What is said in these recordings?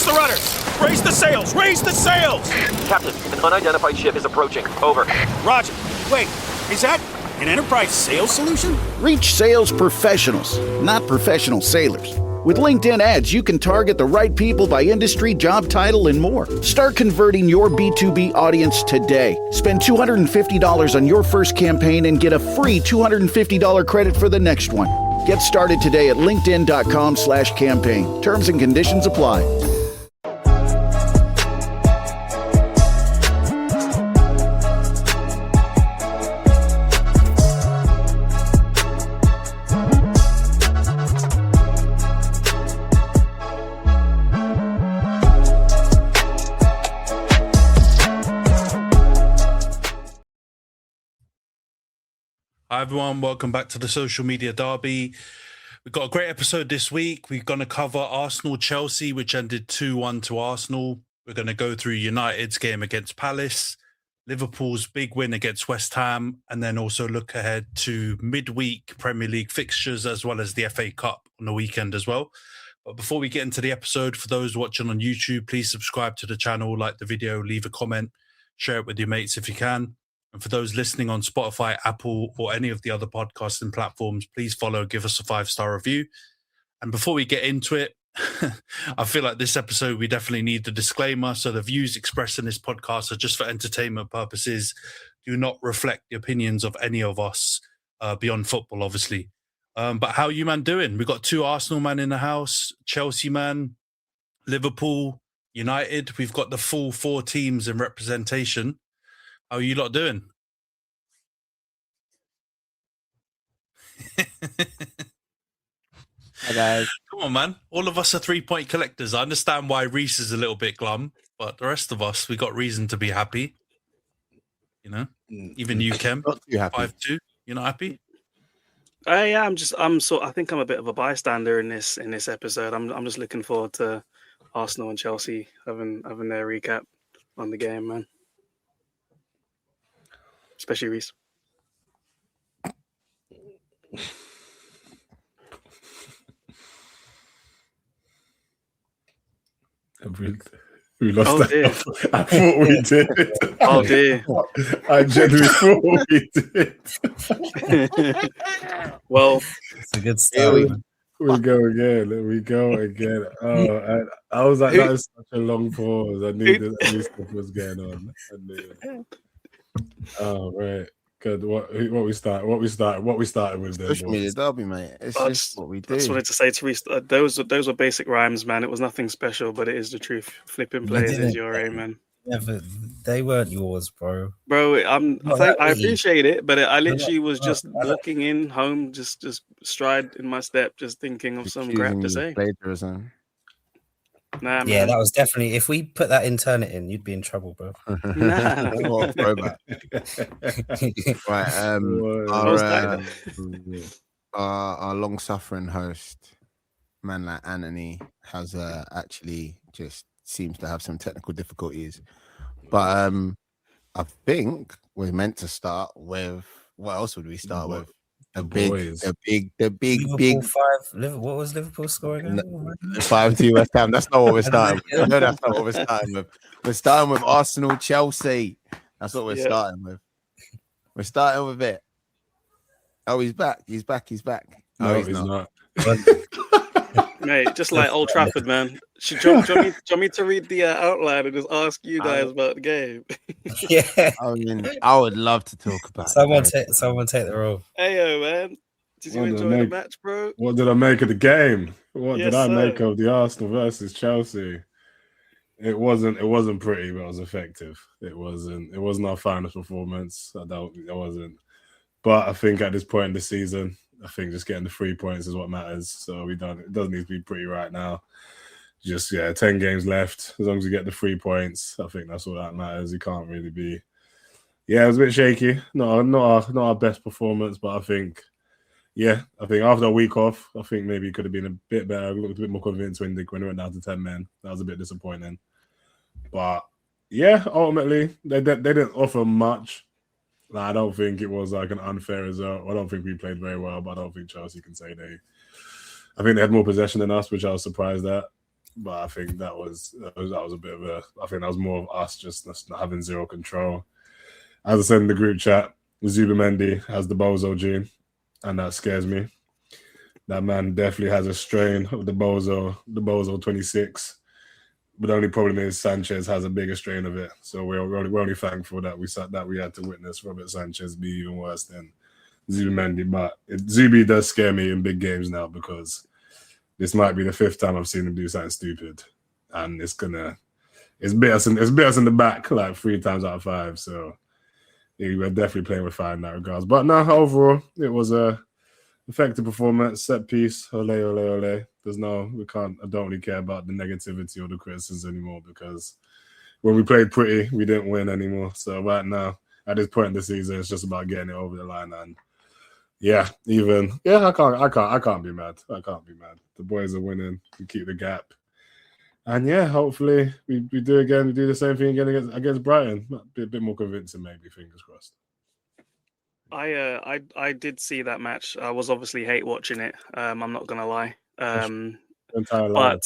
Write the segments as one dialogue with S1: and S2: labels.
S1: Brace the rudders! Raise the sails! Raise the sails!
S2: Captain, an unidentified ship is approaching. Over.
S1: Roger. Wait, is that an Enterprise sales solution?
S3: Reach sales professionals, not professional sailors. With LinkedIn ads, you can target the right people by industry, job title, and more. Start converting your B2B audience today. Spend $250 on your first campaign and get a free $250 credit for the next one. Get started today at linkedin.com/campaign. Terms and conditions apply.
S4: Hi everyone, welcome back to the Social Media Derby. We've got a great episode this week. We're going to cover Arsenal-Chelsea, which ended 2-1 to Arsenal. We're going to go through United's game against Palace, Liverpool's big win against West Ham, and then also look ahead to midweek Premier League fixtures as well as the FA Cup on the weekend as well. But before we get into the episode, for those watching on YouTube, please subscribe to the channel, like the video, leave a comment, share it with your mates if you can. And for those listening on Spotify, Apple, or any of the other podcasting platforms, please follow, give us a 5-star review. And before we get into it, I feel like this episode, we definitely need the disclaimer. So the views expressed in this podcast are just for entertainment purposes, do not reflect the opinions of any of us beyond football, obviously. But how you man doing? We've got 2 Arsenal man in the house, Chelsea man, Liverpool, United. We've got the full 4 teams in representation. How are you lot doing?
S5: Hi guys.
S4: Come on, man. All of us are 3-point collectors. I understand why Rhys is a little bit glum, but the rest of us, we got reason to be happy. You know, even you, Khem.
S5: Not too happy.
S4: 5-2. You're not happy?
S6: Yeah, I think I'm a bit of a bystander in this episode. I'm just looking forward to Arsenal and Chelsea having their recap on the game, man. Especially Rhys.
S7: We lost that.
S6: Dear.
S7: I thought we did.
S6: Oh dear.
S7: I genuinely thought we did.
S6: Well,
S5: It's a good start.
S7: We go again. Oh, I was like, that is such a long pause. I knew that at least what was going on. I knew it. Oh, right. Good. What we started with then.
S5: Social media derby, mate. It's just what we do.
S6: I just wanted to say to Rhys, those were basic rhymes, man. It was nothing special, but it is the truth. Flipping plays is your aim, man.
S5: Yeah, but they weren't yours, bro.
S6: Bro, I
S5: really.
S6: appreciate it, but I literally was just walking in home, just stride in my step, just thinking of some crap to say.
S5: Plagiarism.
S6: Nah,
S5: Yeah,
S6: man.
S5: that was definitely. If we put that in Turnitin in, you'd be in trouble, bro.
S6: Nah.
S5: What a throwback. Right. Our long-suffering host, man like Antony, has actually just seems to have some technical difficulties. But I think we're meant to start with what else would we start with? The big. Liverpool 5. What was Liverpool's score again?
S7: 5-2 West Ham. That's not what we're starting with. No, that's not what we're starting with.
S5: We're starting with Arsenal, Chelsea. That's what we're starting with. We're starting with it. Oh, he's back. He's back.
S7: No, he's not.
S6: Mate, just like Old Trafford, man. Do you want me to read the outline and just ask you guys about the game?
S5: Yeah.
S7: I mean, I would love to talk about
S5: Someone take the role.
S6: Heyo, man. Did you enjoy the match, bro?
S7: What did I make of the game? What
S6: Yes,
S7: did I
S6: sir.
S7: make of the Arsenal versus Chelsea? It wasn't pretty, but it was effective. It wasn't our finest performance. It wasn't. But I think at this point in the season, I think just getting the 3 points is what matters. So it doesn't need to be pretty right now. Just 10 games left. As long as you get the 3 points, I think that's all that matters. You can't really be. Yeah, it was a bit shaky. Not our best performance, but I think after a week off, I think maybe it could have been a bit better. Looked a bit more convinced when it went down to 10 men. That was a bit disappointing. But yeah, ultimately they didn't offer much. I don't think it was like an unfair result. I don't think we played very well, but I don't think Chelsea can say I think they had more possession than us, which I was surprised at. But I think that was a bit of a. I think that was more of us just not having zero control. As I said in the group chat, Zubamendi has the bozo gene, and that scares me. That man definitely has a strain of the bozo 26. But the only problem is Sanchez has a bigger strain of it. So we're only thankful that we had to witness Robert Sanchez be even worse than Zubamendi. But Zubi does scare me in big games now because this might be the 5th time I've seen him do something stupid, and it's bit us in the back like 3 times out of 5. So yeah, we're definitely playing with fire in that regards. But no, overall it was a effective performance, set piece. Ole, ole, ole. I don't really care about the negativity or the criticism anymore because when we played pretty, we didn't win anymore. So right now, at this point in the season, it's just about getting it over the line. And I can't be mad. I can't be mad. The boys are winning. We keep the gap. And hopefully we do again. We do the same thing again against Brighton. Be a bit more convincing, maybe. Fingers crossed.
S6: I did see that match. I was obviously hate watching it. I'm not gonna lie. But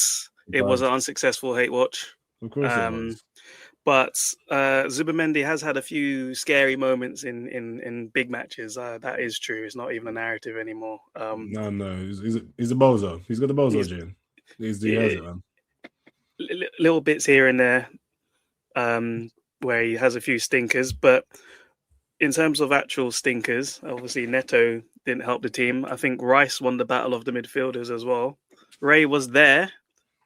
S6: it was an unsuccessful hate watch.
S7: Of course it was.
S6: But Zubamendi has had a few scary moments in big matches. That is true. It's not even a narrative anymore.
S7: No, he's a bozo. He's got the bozo gene. He has it, man.
S6: Little bits here and there, where he has a few stinkers, but in terms of actual stinkers, obviously Neto didn't help the team. I think Rhys won the battle of the midfielders as well. Ray was there.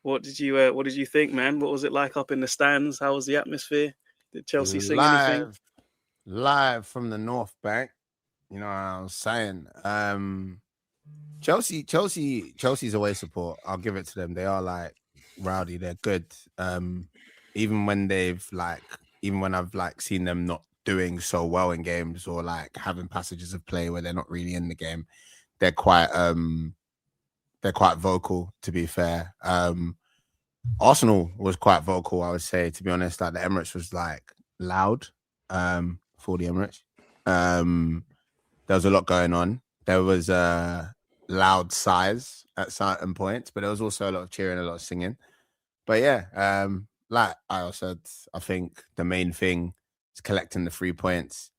S6: What did you think, man? What was it like up in the stands? How was the atmosphere? Did Chelsea sing anything?
S5: Live from the North Bank. You know what I was saying. Chelsea's away support. I'll give it to them. They are like rowdy. They're good. Even when I've like seen them not doing so well in games or like having passages of play where they're not really in the game, they're quite vocal, to be fair. Arsenal was quite vocal, I would say, to be honest. Like the Emirates was like loud for the Emirates. There was a lot going on. There was loud sighs at certain points, but there was also a lot of cheering, a lot of singing. But like I said, I think the main thing is collecting the 3 points.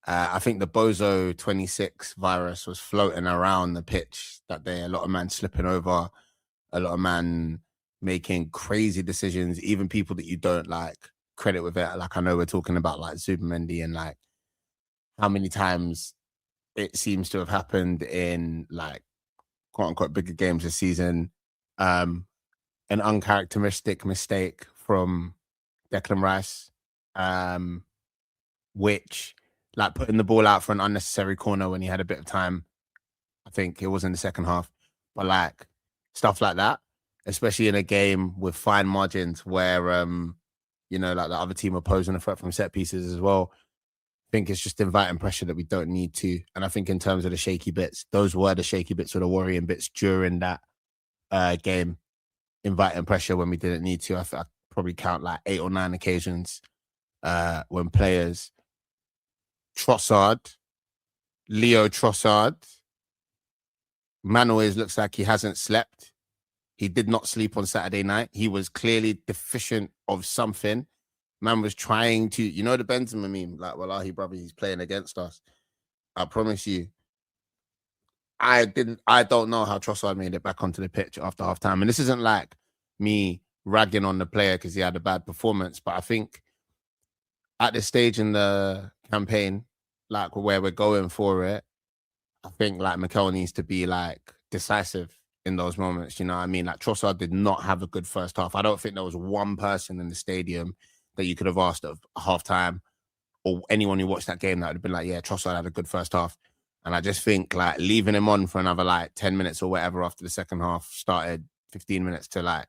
S5: I think the Bozo 26 virus was floating around the pitch that day. A lot of man slipping over, a lot of man making crazy decisions, even people that you don't like credit with it. Like I know we're talking about like Zubamendi and like how many times it seems to have happened in like quote unquote bigger games this season. An uncharacteristic mistake from Declan Rice, which like putting the ball out for an unnecessary corner when he had a bit of time. I think it was in the second half, but like stuff like that, especially in a game with fine margins where, like the other team are posing a threat from set pieces as well. I think it's just inviting pressure that we don't need to. And I think in terms of the shaky bits, those were the shaky bits or the worrying bits during that game, inviting pressure when we didn't need to. I probably count like 8 or 9 occasions when players Leo Trossard, man always looks like he hasn't slept. He did not sleep on Saturday night. He was clearly deficient of something. Man was trying to, the Benzema meme, like, wallahi, brother, he's playing against us. I promise you. I don't know how Trossard made it back onto the pitch after halftime. And this isn't like me ragging on the player because he had a bad performance, but I think at this stage in the campaign, like where we're going for it, I think like Mikel needs to be like decisive in those moments. You know what I mean? Like Trossard did not have a good first half. I don't think there was one person in the stadium that you could have asked at halftime or anyone who watched that game that would have been like, yeah, Trossard had a good first half. And I just think like leaving him on for another like 10 minutes or whatever after the second half started 15 minutes to like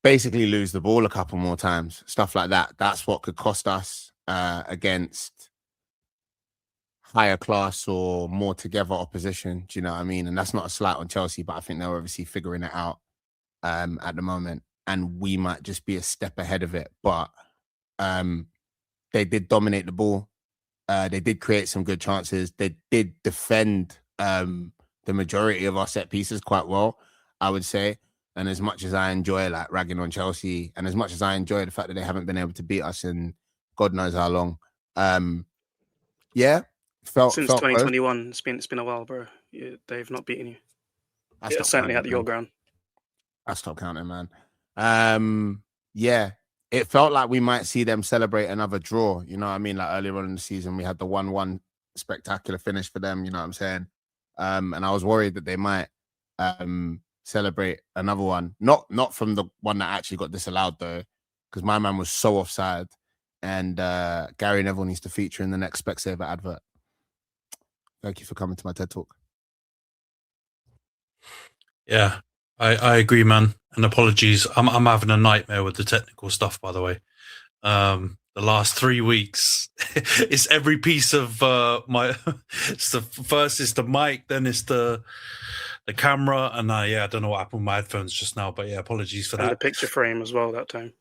S5: basically lose the ball a couple more times, stuff like that. That's what could cost us against higher class or more together opposition. Do you know what I mean? And that's not a slight on Chelsea, but I think they're obviously figuring it out at the moment. And we might just be a step ahead of it. But they did dominate the ball. They did create some good chances. They did defend the majority of our set pieces quite well, I would say. And as much as I enjoy like ragging on Chelsea, and as much as I enjoy the fact that they haven't been able to beat us in God knows how long, yeah, felt
S6: Since
S5: close.
S6: 2021, it's been a while, bro. They've not beaten you. Yeah, certainly at your ground.
S5: I stopped counting, man. Yeah, it felt like we might see them celebrate another draw. You know what I mean? Like earlier on in the season, we had the 1-1 spectacular finish for them. You know what I'm saying? And I was worried that they might celebrate another one. Not from the one that actually got disallowed though, because my man was so offside. And Gary Neville needs to feature in the next Specsaver advert. Thank you for coming to my TED Talk.
S4: Yeah, I agree, man. And apologies, I'm having a nightmare with the technical stuff, by the way. The last 3 weeks, it's every piece of my. It's first it's the mic, then it's the camera, and I don't know what happened with my headphones just now, but yeah, apologies for that.
S6: And the picture frame as well that time.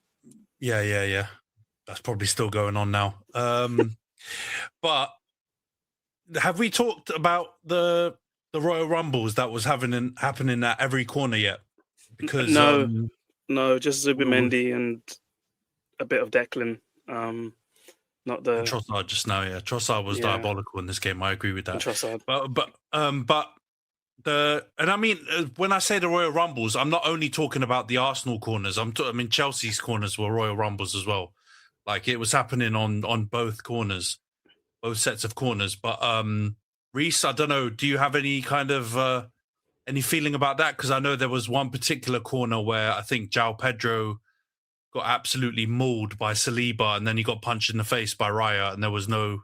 S4: Yeah. That's probably still going on now. But have we talked about the Royal Rumbles that was happening at every corner yet? Because
S6: no, just Zubimendi and a bit of Declan. Not the
S4: Trossard just now. Yeah, Trossard was diabolical in this game. I agree with that.
S6: Trossard.
S4: But and I mean, when I say the Royal Rumbles, I'm not only talking about the Arsenal corners. I mean, Chelsea's corners were Royal Rumbles as well. Like it was happening on both corners, both sets of corners. But Rhys, I don't know. Do you have any kind of any feeling about that? Because I know there was one particular corner where I think João Pedro got absolutely mauled by Saliba, and then he got punched in the face by Raya, and there was no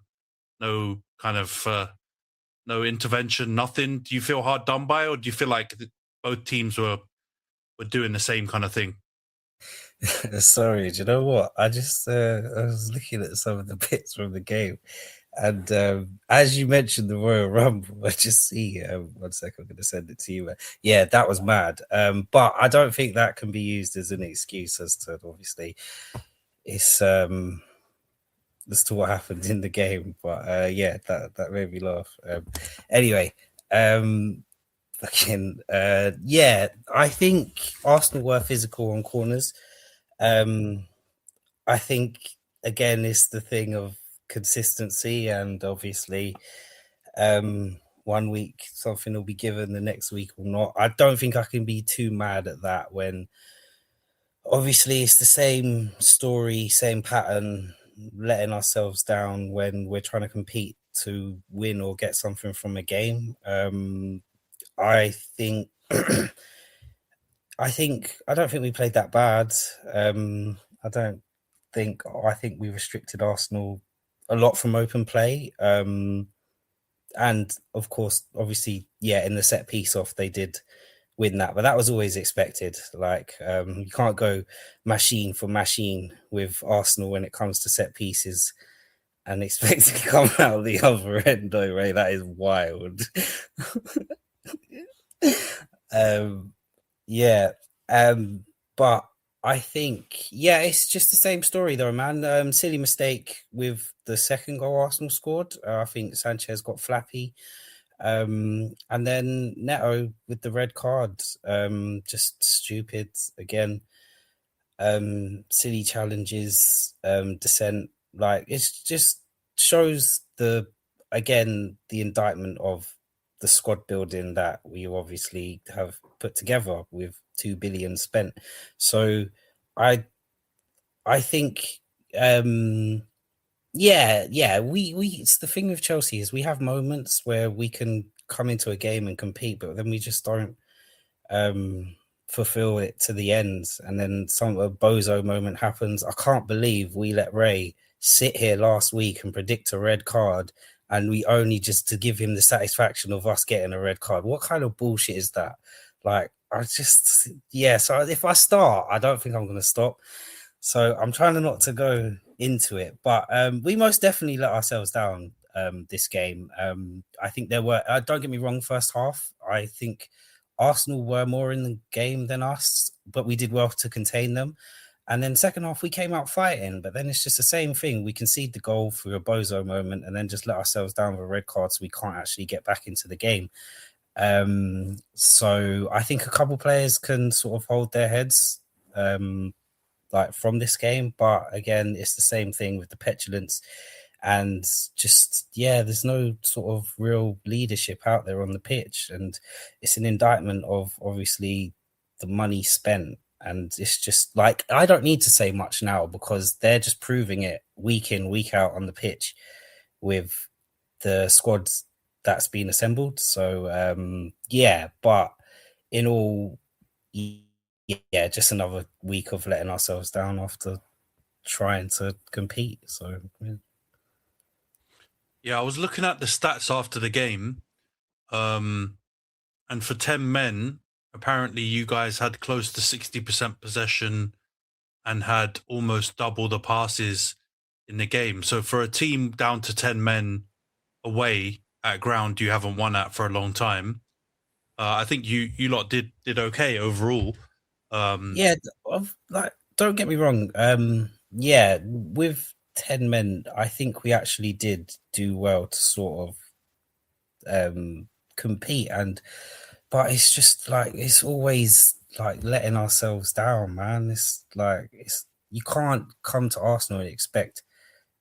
S4: kind of no intervention, nothing. Do you feel hard done by, or do you feel like both teams were doing the same kind of thing?
S8: Sorry, do you know what? I just I was looking at some of the bits from the game, and as you mentioned the Royal Rumble, I just see 1 second, I'm going to send it to you. Yeah, that was mad. But I don't think that can be used as an excuse as to obviously it's as to what happened in the game. But yeah, that made me laugh. Anyway, yeah, I think Arsenal were physical on corners. I think again it's the thing of consistency, and obviously 1 week something will be given, the next week will not. I don't think I can be too mad at that when obviously it's the same story, same pattern, letting ourselves down when we're trying to compete to win or get something from a game. I think I don't think we played that bad. I think we restricted Arsenal a lot from open play. And of course, obviously, in the set piece off, they did win that, but that was always expected. Like, you can't go machine for machine with Arsenal when it comes to set pieces and expect to come out the other end, though, right? That is wild. But I think, it's just the same story though, man. Silly mistake with the second goal Arsenal scored. I think Sanchez got flappy. And then Neto with the red card, just stupid again. Silly challenges, dissent. Like, it's just shows the indictment of the squad building that we obviously have put together with 2 billion spent. So I think we it's the thing with Chelsea is we have moments where we can come into a game and compete, but then we just don't fulfill it to the end. And then a bozo moment happens. I can't believe we let Ray sit here last week and predict a red card, and we only just to give him the satisfaction of us getting a red card. What kind of bullshit is that? Like, so if I start, I don't think I'm going to stop. So I'm trying not to go into it. But we most definitely let ourselves down this game. I think there were, don't get me wrong, first half, I think Arsenal were more in the game than us, but we did well to contain them. And then second half, we came out fighting, but then it's just the same thing. We concede the goal through a bozo moment and then just let ourselves down with a red card so we can't actually get back into the game. So I think a couple players can sort of hold their heads like from this game, but again, it's the same thing with the petulance and just there's no sort of real leadership out there on the pitch, and it's an indictment of obviously the money spent. And it's just like, I don't need to say much now because they're just proving it week in, week out on the pitch with the squads that's been assembled. So, but in all, just another week of letting ourselves down after trying to compete. So,
S4: Yeah, I was looking at the stats after the game. And for 10 men, apparently you guys had close to 60% possession and had almost double the passes in the game. So for a team down to 10 men away at ground you haven't won at for a long time, I think you lot did okay overall.
S8: Like, don't get me wrong. With 10 men, I think we actually did do well to sort of compete, but it's just like, it's always like letting ourselves down, man. It's like, you can't come to Arsenal and expect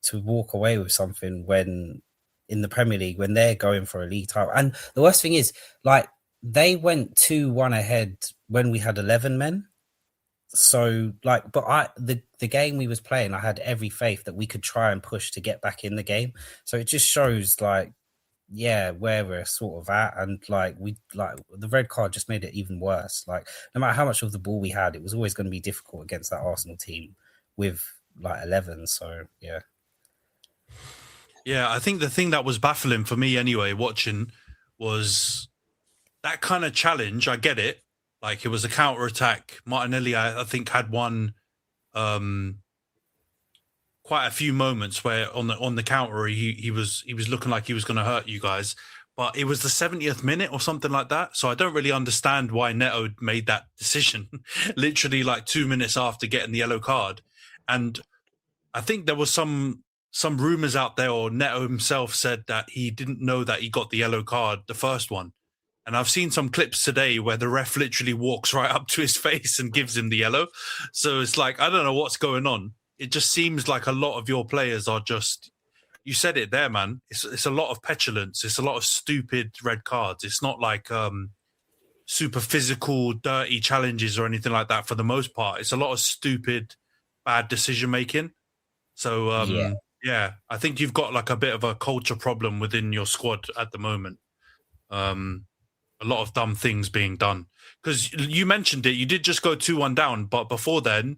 S8: to walk away with something when in the Premier League, when they're going for a league title. And the worst thing is, like, they went 2-1 ahead when we had 11 men. So, like, but the game we was playing, I had every faith that we could try and push to get back in the game. So it just shows, like, where we're sort of at, and like the red card just made it even worse. Like, no matter how much of the ball we had, it was always going to be difficult against that Arsenal team with like 11. So
S4: I think the thing that was baffling for me anyway, watching, was that kind of challenge. I get it, like it was a counter attack. Martinelli, I think, had one. Quite a few moments where on the counter he was looking like he was going to hurt you guys, but it was the 70th minute or something like that. So I don't really understand why Neto made that decision literally like 2 minutes after getting the yellow card. And I think there was some rumors out there, or Neto himself said that he didn't know that he got the yellow card, the first one. And I've seen some clips today where the ref literally walks right up to his face and gives him the yellow. So it's like, I don't know what's going on. It just seems like a lot of your players are just, you said it there, man. It's a lot of petulance. It's a lot of stupid red cards. It's not like super physical, dirty challenges or anything like that for the most part. It's a lot of stupid, bad decision-making. So, I think you've got like a bit of a culture problem within your squad at the moment. A lot of dumb things being done. Because you mentioned it, you did just go 2-1 down, but before then,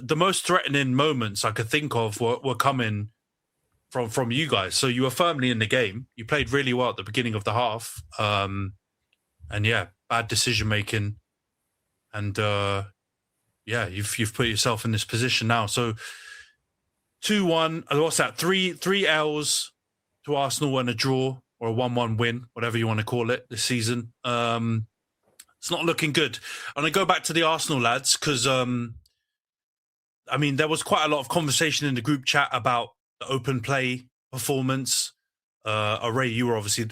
S4: the most threatening moments I could think of were coming from you guys. So you were firmly in the game. You played really well at the beginning of the half. And bad decision making. And you've put yourself in this position now. So 2-1, what's that? Three L's to Arsenal and a draw, or a 1-1 win, whatever you want to call it, this season. It's not looking good. I'm going to go back to the Arsenal lads, because there was quite a lot of conversation in the group chat about the open play performance. Ray, you were obviously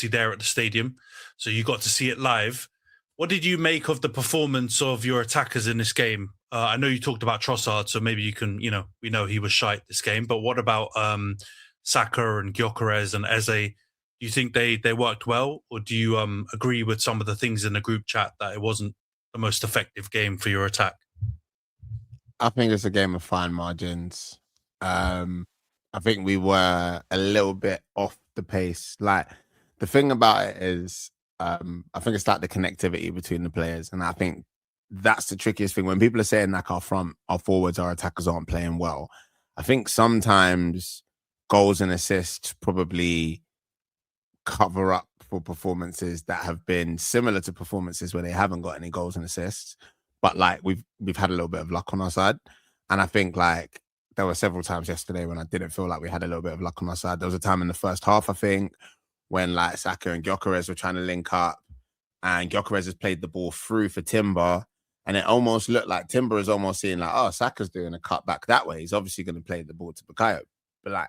S4: there at the stadium, so you got to see it live. What did you make of the performance of your attackers in this game? I know you talked about Trossard, so maybe you can, we know he was shite this game, but what about Saka and Gyökeres and Eze? Do you think they worked well, or do you agree with some of the things in the group chat that it wasn't the most effective game for your attack?
S5: I think it's a game of fine margins. I think we were a little bit off the pace. Like, the thing about it is, I think it's like the connectivity between the players. And I think that's the trickiest thing. When people are saying like our forwards, our attackers aren't playing well, I think sometimes goals and assists probably cover up for performances that have been similar to performances where they haven't got any goals and assists. But like we've had a little bit of luck on our side. And I think like there were several times yesterday when I didn't feel like we had a little bit of luck on our side. There was a time in the first half, I think, when like Saka and Gyökeres were trying to link up, and Gyökeres has played the ball through for Timber, and it almost looked like Timber is almost seeing like, oh, Saka's doing a cut back that way. He's obviously going to play the ball to Bukayo. But like,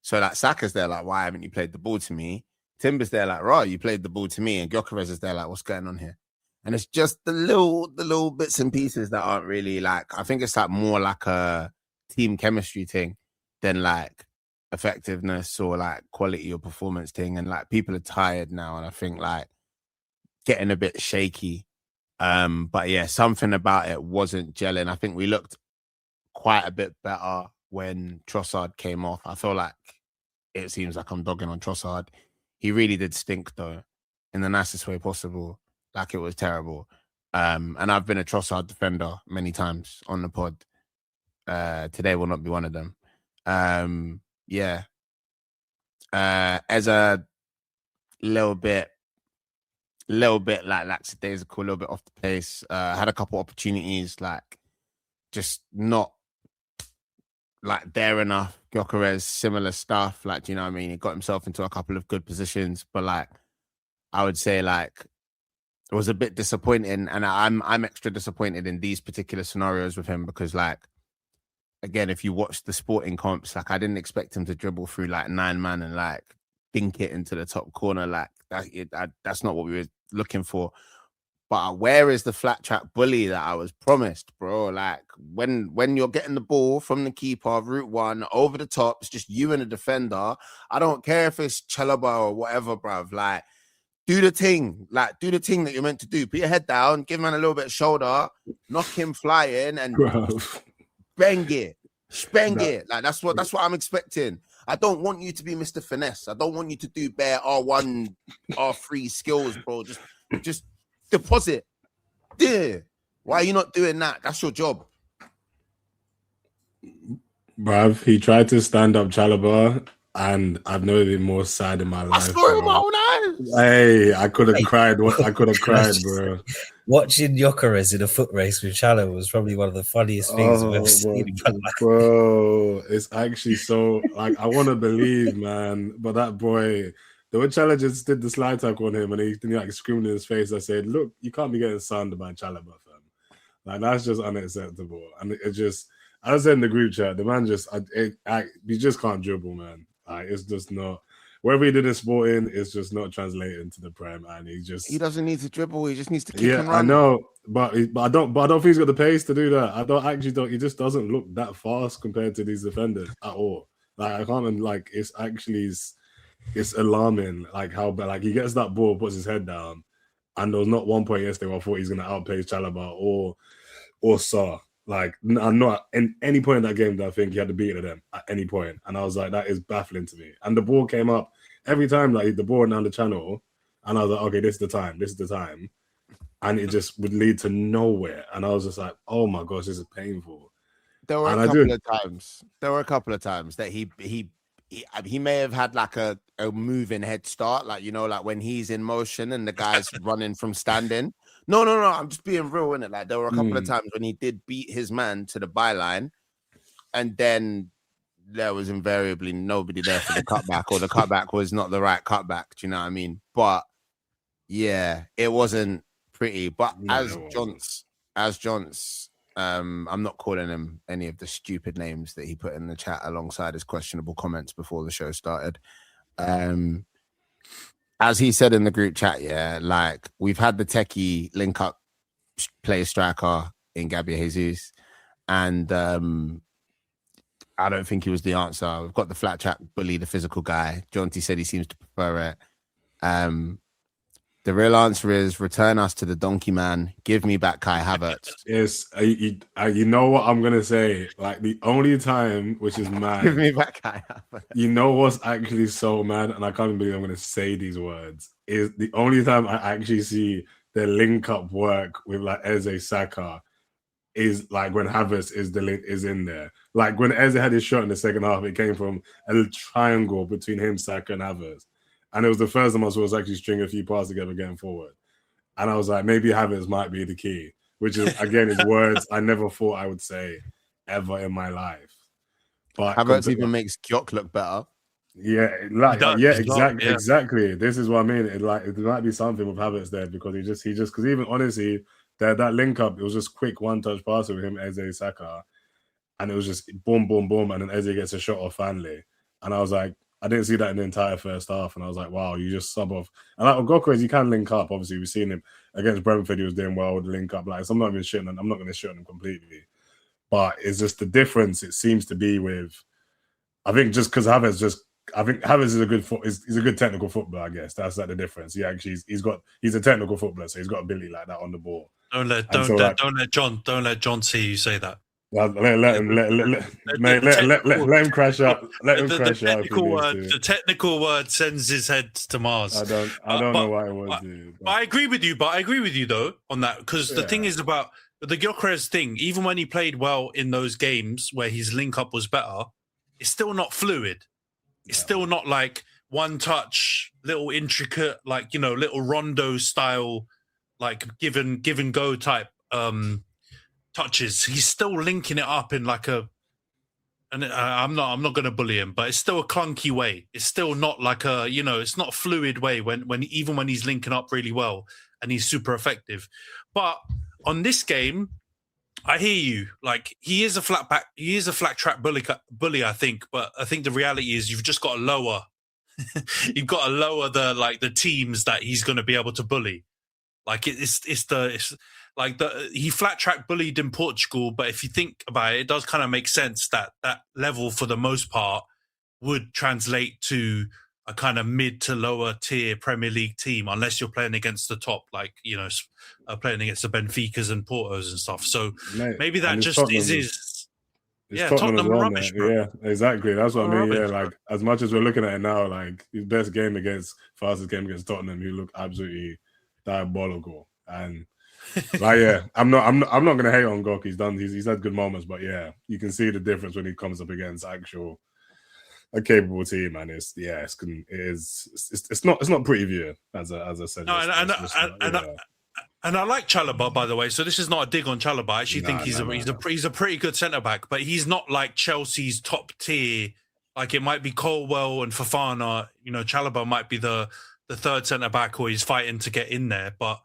S5: so like Saka's there like, why haven't you played the ball to me? Timber's there like, right, you played the ball to me, and Gyökeres is there like, what's going on here? And it's just the little bits and pieces that aren't really like, I think it's like more like a team chemistry thing than like effectiveness or like quality or performance thing. And like people are tired now, and I think like getting a bit shaky. But yeah, something about it wasn't gelling. I think we looked quite a bit better when Trossard came off. I feel like it seems like I'm dogging on Trossard. He really did stink though, in the nicest way possible. Like it was terrible. And I've been a Trossard defender many times on the pod. Today will not be one of them. Yeah. As a little bit like lackadaisical, a little bit off the pace. Had a couple opportunities, like just not like there enough. Gyökeres, similar stuff. Like, do you know what I mean? He got himself into a couple of good positions, but like I would say like it was a bit disappointing, and I'm extra disappointed in these particular scenarios with him because like again, if you watch the sporting comps, like I didn't expect him to dribble through like 9 man and like dink it into the top corner. Like that's not what we were looking for. But where is the flat track bully that I was promised, bro? Like when you're getting the ball from the keeper, route one, over the top, it's just you and the defender. I don't care if it's Chalobah or whatever, bruv. Like, do the thing. Like, do the thing that you're meant to do. Put your head down, give man a little bit of shoulder, knock him flying, and bang it. Spang it. Like, that's what I'm expecting. I don't want you to be Mr. Finesse. I don't want you to do bare R1, R3 skills, bro. Just deposit. Yeah. Why are you not doing that? That's your job.
S7: Bruv, he tried to stand up Chalobah, and I've never been more sad in my life.
S5: I saw it with my own eyes.
S7: Hey, I could have cried. I could have cried, bro.
S8: Watching Gyökeres in a foot race with Chalobah was probably one of the funniest things I've ever seen.
S7: Bro, it's actually so, like, I want to believe, man, but that boy, the way Chalobah did the slide tackle on him and he like screamed in his face, I said, look, you can't be getting sunned by Chalobah, fam. Like, that's just unacceptable. And it just, as I said in the group chat, the man just, he just can't dribble, man. Like, it's just not, whatever he did in Sporting, it's just not translating to the Prem, and he doesn't need
S5: to dribble. He just needs to kick and run.
S7: I know, but I don't think he's got the pace to do that. I don't. He just doesn't look that fast compared to these defenders at all. Like, I can't. Like, it's alarming. Like how bad. Like, he gets that ball, puts his head down, and there was not one point yesterday where I thought he's going to outpace Chalobah or Sarr. Like, I'm not in any point in that game that I think he had to beat them at any point. And I was like, that is baffling to me. And the ball came up every time, like the ball went down the channel, and I was like, okay, this is the time. And it just would lead to nowhere. And I was just like, oh my gosh, this is painful.
S5: There were a couple of times that he may have had like a moving head start, like, you know, like when he's in motion and the guy's running from standing. No, I'm just being real, innit? Like, there were a couple of times when he did beat his man to the byline, and then there was invariably nobody there for the cutback, or the cutback was not the right cutback. Do you know what I mean? But yeah, it wasn't pretty. But as John's, I'm not calling him any of the stupid names that he put in the chat alongside his questionable comments before the show started. As he said in the group chat, yeah, like, we've had the techie link up play striker in Gabriel Jesus, and I don't think he was the answer. We've got the flat track bully, the physical guy. Jonty said he seems to prefer it. The real answer is return us to the donkey man. Give me back Kai Havertz.
S7: Yes, you know what I'm going to say? Like, the only time, which is mad.
S5: Give me back Kai Havertz.
S7: You know what's actually so mad, and I can't believe I'm going to say these words, is the only time I actually see the link-up work with, like, Eze Saka is, like, when Havertz is in there. Like, when Eze had his shot in the second half, it came from a triangle between him, Saka, and Havertz. And it was the first time I saw us actually string a few passes together going forward. And I was like, maybe Havertz might be the key, which is, again, is words I never thought I would say ever in my life. But
S5: Havertz even makes Gyok look better.
S7: Yeah, exactly. This is what I mean. It might be something with Havertz there, because he just because even honestly, that link up, it was just quick one-touch pass with him, Eze Saka, and it was just boom, boom, boom, and then Eze gets a shot off Fanley. And I was like, I didn't see that in the entire first half, and I was like, wow, you just sub off. And like Gyökeres, you can link up. Obviously, we've seen him against Brentford. He was doing well with the link up. Like, so I'm not even shitting. I'm not going to shit on him completely, but it's just the difference. It seems to be with. I think just because Havertz is a good he's a good technical footballer. I guess that's like the difference. He actually he's a technical footballer, so he's got ability like that on the ball.
S4: Don't let John see you say that.
S7: Let him crash out. Let him crash out.
S4: The technical word sends his head to Mars.
S7: I don't know why it was.
S4: But I agree with you. But I agree with you though on that, because the thing is about the Gyökeres thing. Even when he played well in those games where his link up was better, it's still not fluid. It's still not like one touch, little intricate, like, you know, little Rondo style, like give and go type touches. He's still linking it up in like and I'm not going to bully him, but it's still a clunky way. It's still not like it's not a fluid way when he's linking up really well and he's super effective. But on this game, I hear you. Like, he is a flat track bully, I think. But I think the reality is you've just got to lower. You've got to lower the teams that he's going to be able to bully. Like he flat track bullied in Portugal, but if you think about it, it does kind of make sense that level for the most part would translate to a kind of mid to lower tier Premier League team, unless you're playing against the top, like, you know, playing against the Benficas and Portos and stuff. So maybe that just is his. Yeah, Tottenham
S7: well,
S4: rubbish, bro.
S7: Yeah, exactly. That's what I mean.
S4: Rubbish,
S7: like, as much as we're looking at it now, like his fastest game against Tottenham, he looked absolutely diabolical. And like, I'm not gonna hate on Gok. He's had good moments, but yeah, you can see the difference when he comes up against a capable team, and it's not pretty view as I said.
S4: No, and I like Chalobah, by the way. So this is not a dig on Chalobah. I actually think he's a pretty good centre back, but he's not like Chelsea's top tier. Like, it might be Colwell and Fofana. You know, Chalobah might be the third centre back, or he's fighting to get in there. But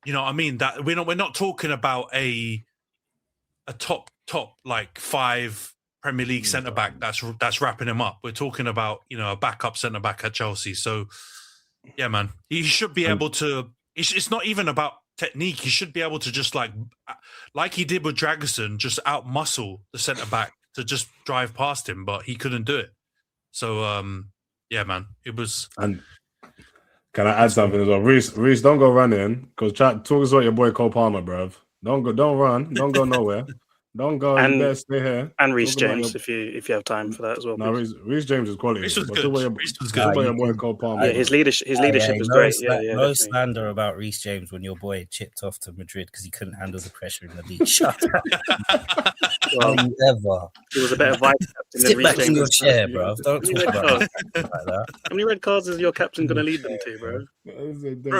S4: you know what I mean? That we're not talking about a top like 5 Premier League centre back that's wrapping him up. We're talking about, you know, a backup centre back at Chelsea. So yeah, man, he should be able to. It's not even about technique. He should be able to just like he did with Dragusin, just out muscle the centre back to just drive past him, but he couldn't do it. So yeah, man, it was. And
S7: can I add something as well? Rhys, don't go running, because talk us about your boy Cole Palmer, bruv. Don't run, don't go nowhere. Don't go.
S6: And,
S7: you better stay here.
S6: And Rhys James, if you have time for that as well.
S7: No, Rhys James is quality.
S4: Rhys was good.
S6: Yeah, his leadership is great.
S8: No slander about Rhys James when your boy chipped off to Madrid because he couldn't handle the pressure in the league. Shut up. Ever.
S6: He was a better vice captain.
S8: Sit back in your chair, bro. Don't talk about like that.
S6: How many red cards is your captain going to lead them to, bro?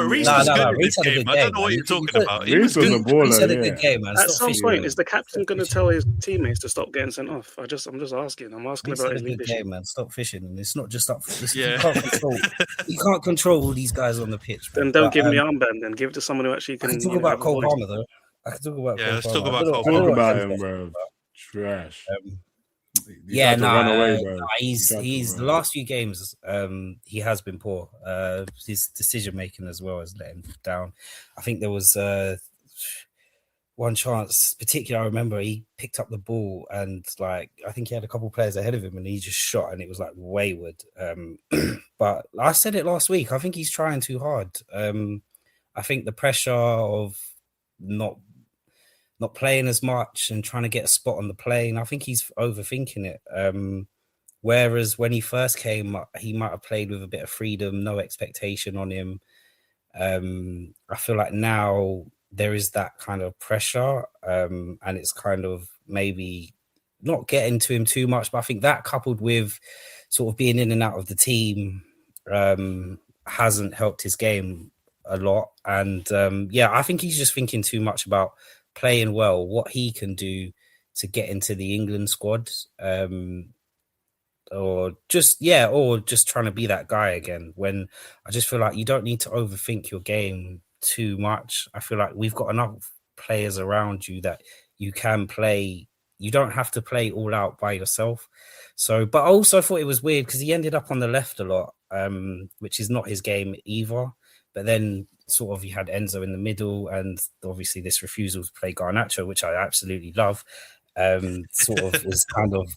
S4: Rhys was good in this game. I don't know what you're talking about. Rhys was a baller.
S8: Rhys had a good game, man.
S6: At some point, is the captain going to tell his teammates to stop getting sent off? I'm just asking. I'm asking about his leadership.
S8: Game, man. Stop fishing, and it's not just up. You can't control all these guys on the pitch.
S6: Then don't give me armband. Then give it to someone who actually can.
S8: I can talk about Cole Palmer though. I can talk about.
S4: Yeah, let's talk about
S7: Cole Palmer. Talk about him, bro. Trash.
S8: He's the last few games. He has been poor. His decision making as well has let him down. I think there was one chance, particularly, I remember he picked up the ball and I think he had a couple of players ahead of him and he just shot and it was wayward. But I said it last week. I think he's trying too hard. I think the pressure of not playing as much and trying to get a spot on the plane, I think he's overthinking it. Whereas when he first came, he might have played with a bit of freedom, no expectation on him. I feel like now there is that kind of pressure, and it's kind of maybe not getting to him too much, but I think that coupled with sort of being in and out of the team hasn't helped his game a lot. And I think he's just thinking too much about playing well, what he can do to get into the England squad, or just trying to be that guy again. When I just feel like you don't need to overthink your game too much. I feel like we've got enough players around you that you can play you don't have to play all out by yourself. So, but I also thought it was weird because he ended up on the left a lot, which is not his game either. But then sort of you had Enzo in the middle, and obviously this refusal to play Garnacho, which I absolutely love, sort of is kind of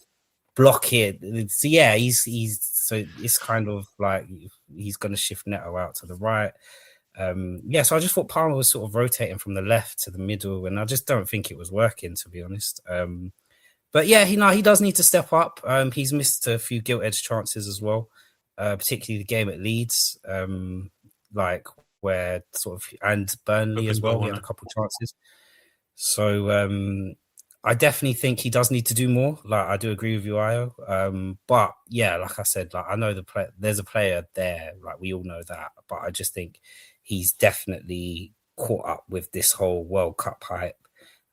S8: blocking. So yeah, he's so it's kind of like he's going to shift Neto out to the right. So I just thought Palmer was sort of rotating from the left to the middle, and I just don't think it was working, to be honest. But yeah, he does need to step up. He's missed a few gilt-edged chances as well, particularly the game at Leeds, like where sort of, and Burnley as well. He had a couple of chances. So I definitely think he does need to do more. Like, I do agree with you, Ayo. But yeah, like I said, like I know there's a player there. Like we all know that, but I just think he's definitely caught up with this whole World Cup hype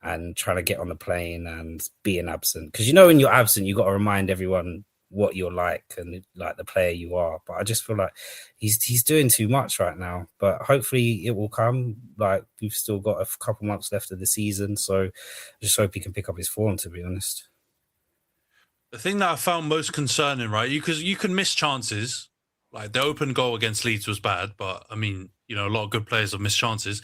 S8: and trying to get on the plane and being absent. Because when you're absent, you got to remind everyone what you're like and like the player you are. But I just feel like he's doing too much right now. But hopefully it will come. Like we've still got a couple months left of the season, so I just hope he can pick up his form, to be honest.
S4: The thing that I found most concerning, right? Because you can miss chances. Like the open goal against Leeds was bad, but I mean, a lot of good players have missed chances.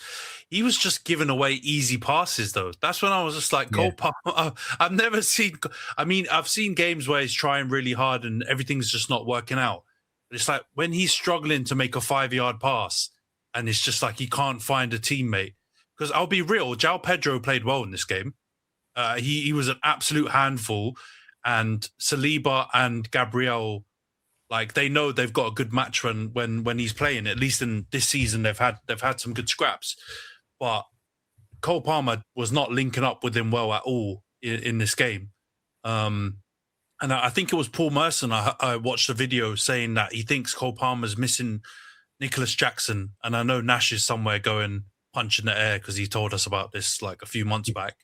S4: He was just giving away easy passes, though. That's when I was just like, Cole Palmer. I've never seen. I mean, I've seen games where he's trying really hard and everything's just not working out. But it's like when he's struggling to make a 5-yard pass, and it's just like he can't find a teammate. Because I'll be real, João Pedro played well in this game. He was an absolute handful, and Saliba and Gabriel. Like they know they've got a good match when he's playing. At least in this season, they've had some good scraps. But Cole Palmer was not linking up with him well at all in this game. And I think it was Paul Merson. I watched a video saying that he thinks Cole Palmer's missing Nicholas Jackson. And I know Nash is somewhere going punch in the air because he told us about this like a few months back.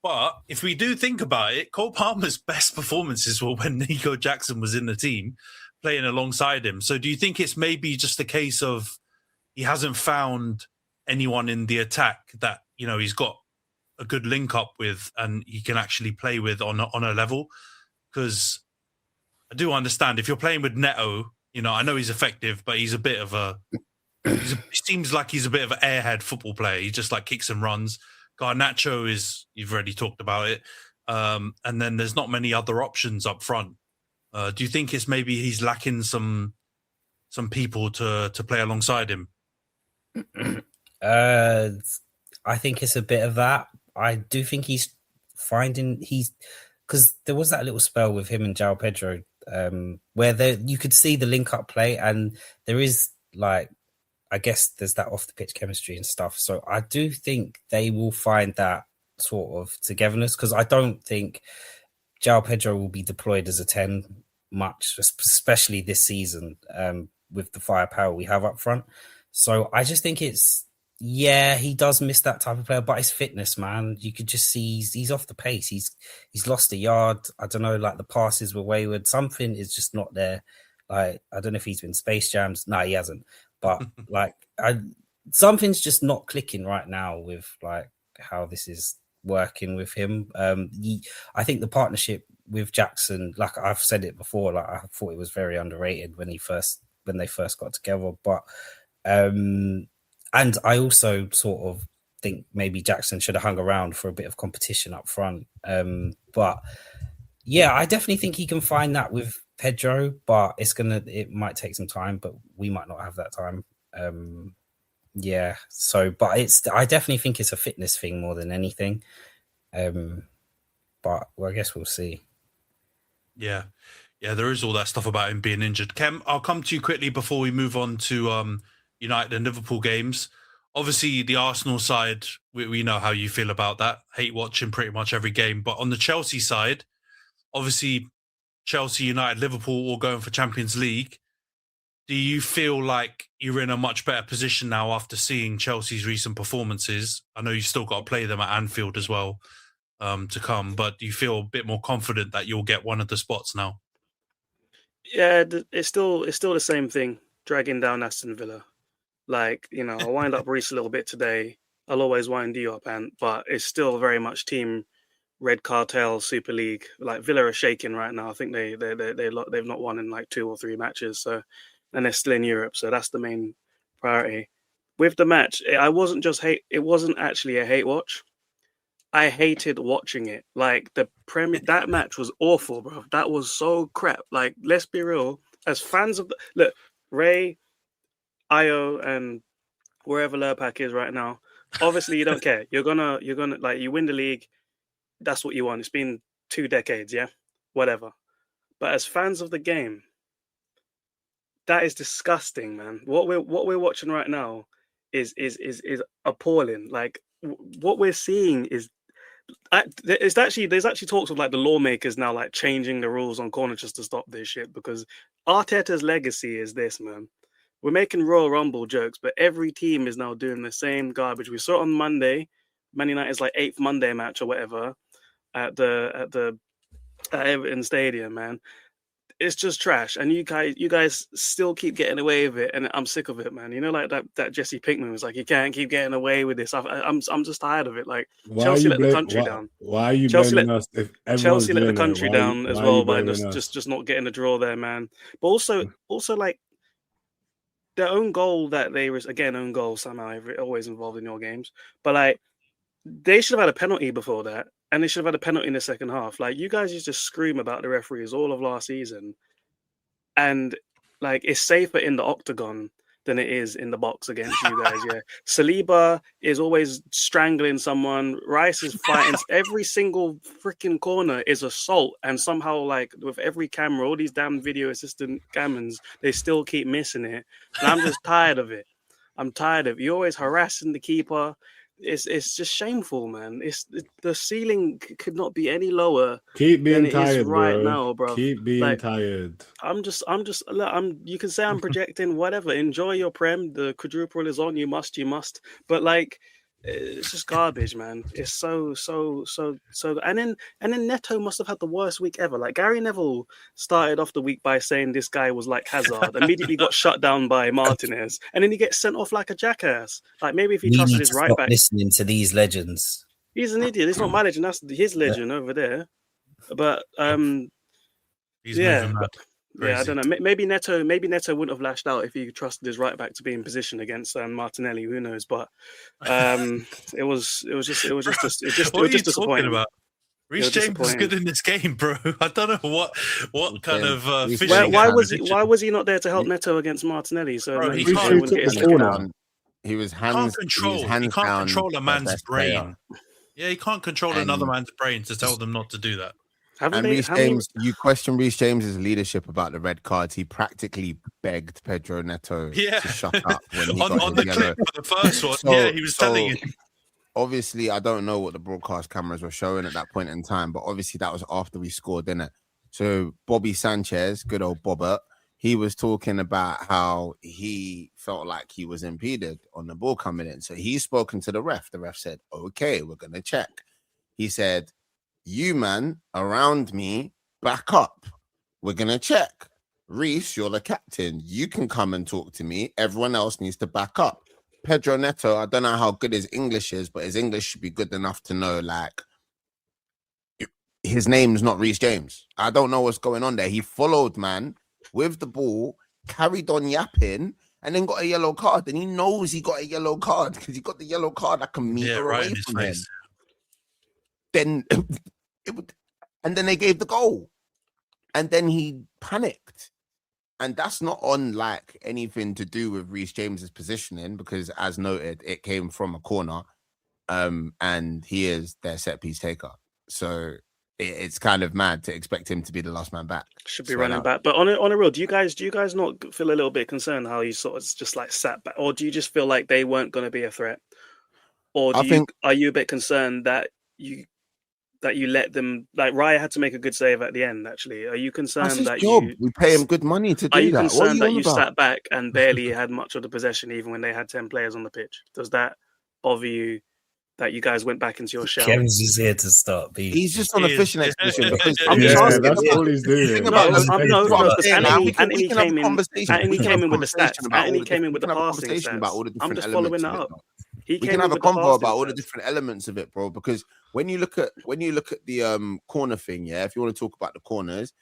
S4: But if we do think about it, Cole Palmer's best performances were when Nico Jackson was in the team playing alongside him. So do you think it's maybe just a case of he hasn't found anyone in the attack that, he's got a good link up with and he can actually play with on a level? Because I do understand if you're playing with Neto, I know he's effective, but he's a bit of he seems like he's a bit of an airhead football player. He just like kicks and runs. Garnacho you've already talked about it. And then there's not many other options up front. Do you think it's maybe he's lacking some people to play alongside him?
S8: I think it's a bit of that. I do think he's because there was that little spell with him and João Pedro where you could see the link up play, and there is like, I guess there's that off the pitch chemistry and stuff. So I do think they will find that sort of togetherness, because I don't think João Pedro will be deployed as a 10 much, especially this season with the firepower we have up front. So I just think he does miss that type of player, but his fitness, man, you could just see he's off the pace. He's lost a yard. I don't know, like the passes were wayward. Something is just not there. Like, I don't know if he's been Space Jams. No, he hasn't. But like, something's just not clicking right now with like how this is working with him. I think the partnership with Jackson, like I've said it before, like I thought it was very underrated when they first got together. But and I also sort of think maybe Jackson should have hung around for a bit of competition up front. But yeah, I definitely think he can find that with Pedro, but it might take some time, but we might not have that time. I definitely think it's a fitness thing more than anything. But I guess we'll see.
S4: Yeah, there is all that stuff about him being injured. Khem, I'll come to you quickly before we move on to United and Liverpool games. Obviously, the Arsenal side, we know how you feel about that. Hate watching pretty much every game. But on the Chelsea side, obviously, Chelsea, United, Liverpool all going for Champions League. Do you feel like you're in a much better position now after seeing Chelsea's recent performances? I know you've still got to play them at Anfield as well to come, but do you feel a bit more confident that you'll get one of the spots now?
S6: Yeah, it's still the same thing, dragging down Aston Villa. Like, I'll wind up Rhys a little bit today. I'll always wind you up, but it's still very much team Red Cartel Super League. Like Villa are shaking right now. I think they've not won in like 2 or 3 matches. So, and they're still in Europe. So that's the main priority. With the match, it wasn't actually a hate watch. I hated watching it. Like that match was awful, bro. That was so crap. Like, let's be real. As fans of look, Ray, Io, and wherever Lurpak is right now, obviously you don't care. You're gonna like, you win the league. That's what you want. It's been 2 decades, yeah, whatever. But as fans of the game, that is disgusting, man. What we're watching right now is appalling. Like, what we're seeing is. There's actually talks of like the lawmakers now like changing the rules on corner just to stop this shit, because Arteta's legacy is this, man. We're making Royal Rumble jokes, but every team is now doing the same garbage. We saw it on Monday. Man United's like 8th Monday match or whatever at Everton Stadium, man. It's just trash, and you guys still keep getting away with it, and I'm sick of it, man. You know, like that Jesse Pinkman was like, you can't keep getting away with this. I'm just tired of it. Like, Chelsea let the country down.
S7: Why are you blaming us? If
S6: Chelsea let the country down as well by just not getting a draw there, man. But also like their own goal that they was own goal somehow always involved in your games, but like they should have had a penalty before that. And they should have had a penalty in the second half. Like, you guys used to scream about the referees all of last season. And, like, it's safer in the octagon than it is in the box against you guys, yeah. Saliba is always strangling someone. Rhys is fighting. Every single freaking corner is assault. And somehow, like, with every camera, all these damn video assistant gammons, they still keep missing it. And I'm just tired of it. I'm tired of it. You're always harassing the keeper. It's just shameful, man. The ceiling could not be any lower.
S7: Keep being
S6: than
S7: tired,
S6: it is right
S7: bro.
S6: now, bro.
S7: Keep being
S6: like,
S7: tired.
S6: You can say I'm projecting, whatever. Enjoy your prem. The quadruple is on. You must. But like, it's just garbage, man. It's so. And then Neto must have had the worst week ever. Like, Gary Neville started off the week by saying this guy was like Hazard. Immediately got shut down by Martinez, and then he gets sent off like a jackass. Like, maybe if he trusted his right back.
S8: Listening to these legends.
S6: He's an idiot. He's not my legend. That's his legend over there. But
S4: He's moving mad.
S6: Yeah, I don't know. Maybe Neto wouldn't have lashed out if he trusted his right back to be in position against Martinelli. Who knows? But it was just disappointing.
S4: About? Rhys James is good in this game, bro. I don't know what kind of
S6: why was he not there to help Neto against Martinelli? So
S4: bro, he
S6: can't
S4: control a man's brain. Yeah, he can't control another man's brain to tell them not to do that.
S5: You question Rhys James's leadership about the red cards. He practically begged Pedro Neto to shut up when he got
S4: on the clip for the first one. He was telling him.
S5: Obviously, I don't know what the broadcast cameras were showing at that point in time, but obviously that was after we scored, didn't it? So Bobby Sanchez, good old Bobbert, he was talking about how he felt like he was impeded on the ball coming in. So he's spoken to the ref. The ref said, okay, we're going to check. He said, you, man, around me, back up. We're going to check. Rhys, you're the captain. You can come and talk to me. Everyone else needs to back up. Pedro Neto, I don't know how good his English is, but his English should be good enough to know, like, his name's not Rhys James. I don't know what's going on there. He followed, man, with the ball, carried on yapping, and then got a yellow card. And he knows he got a yellow card because he got the yellow card like a meter away from him. Then they gave the goal, and then he panicked, and that's not on like anything to do with Rhys James's positioning, because as noted, it came from a corner, and he is their set piece taker. So it's kind of mad to expect him to be the last man back.
S6: Should be running back, but on a real, do you guys not feel a little bit concerned how you sort of just like sat back, or do you just feel like they weren't going to be a threat, or are you a bit concerned that you let them, like Raya had to make a good save at the end, actually? Are you concerned that
S5: we pay him good money to do that?
S6: Are you concerned that you sat back and barely had much of the possession even when they had 10 players on the pitch? Does that bother you that you guys went back into your shell?
S8: Kem's is here to start being.
S5: He's just on a fishing expedition because
S7: that's all he's doing.
S6: Antony came in with the stats. Antony came in with the passing stats. I'm just following that up. He
S5: We
S6: came
S5: can have
S6: in
S5: a
S6: with the
S5: convo about
S6: fastest
S5: all the
S6: first.
S5: different elements of it, bro. Because when you look at the corner thing, yeah, if you want to talk about the corners,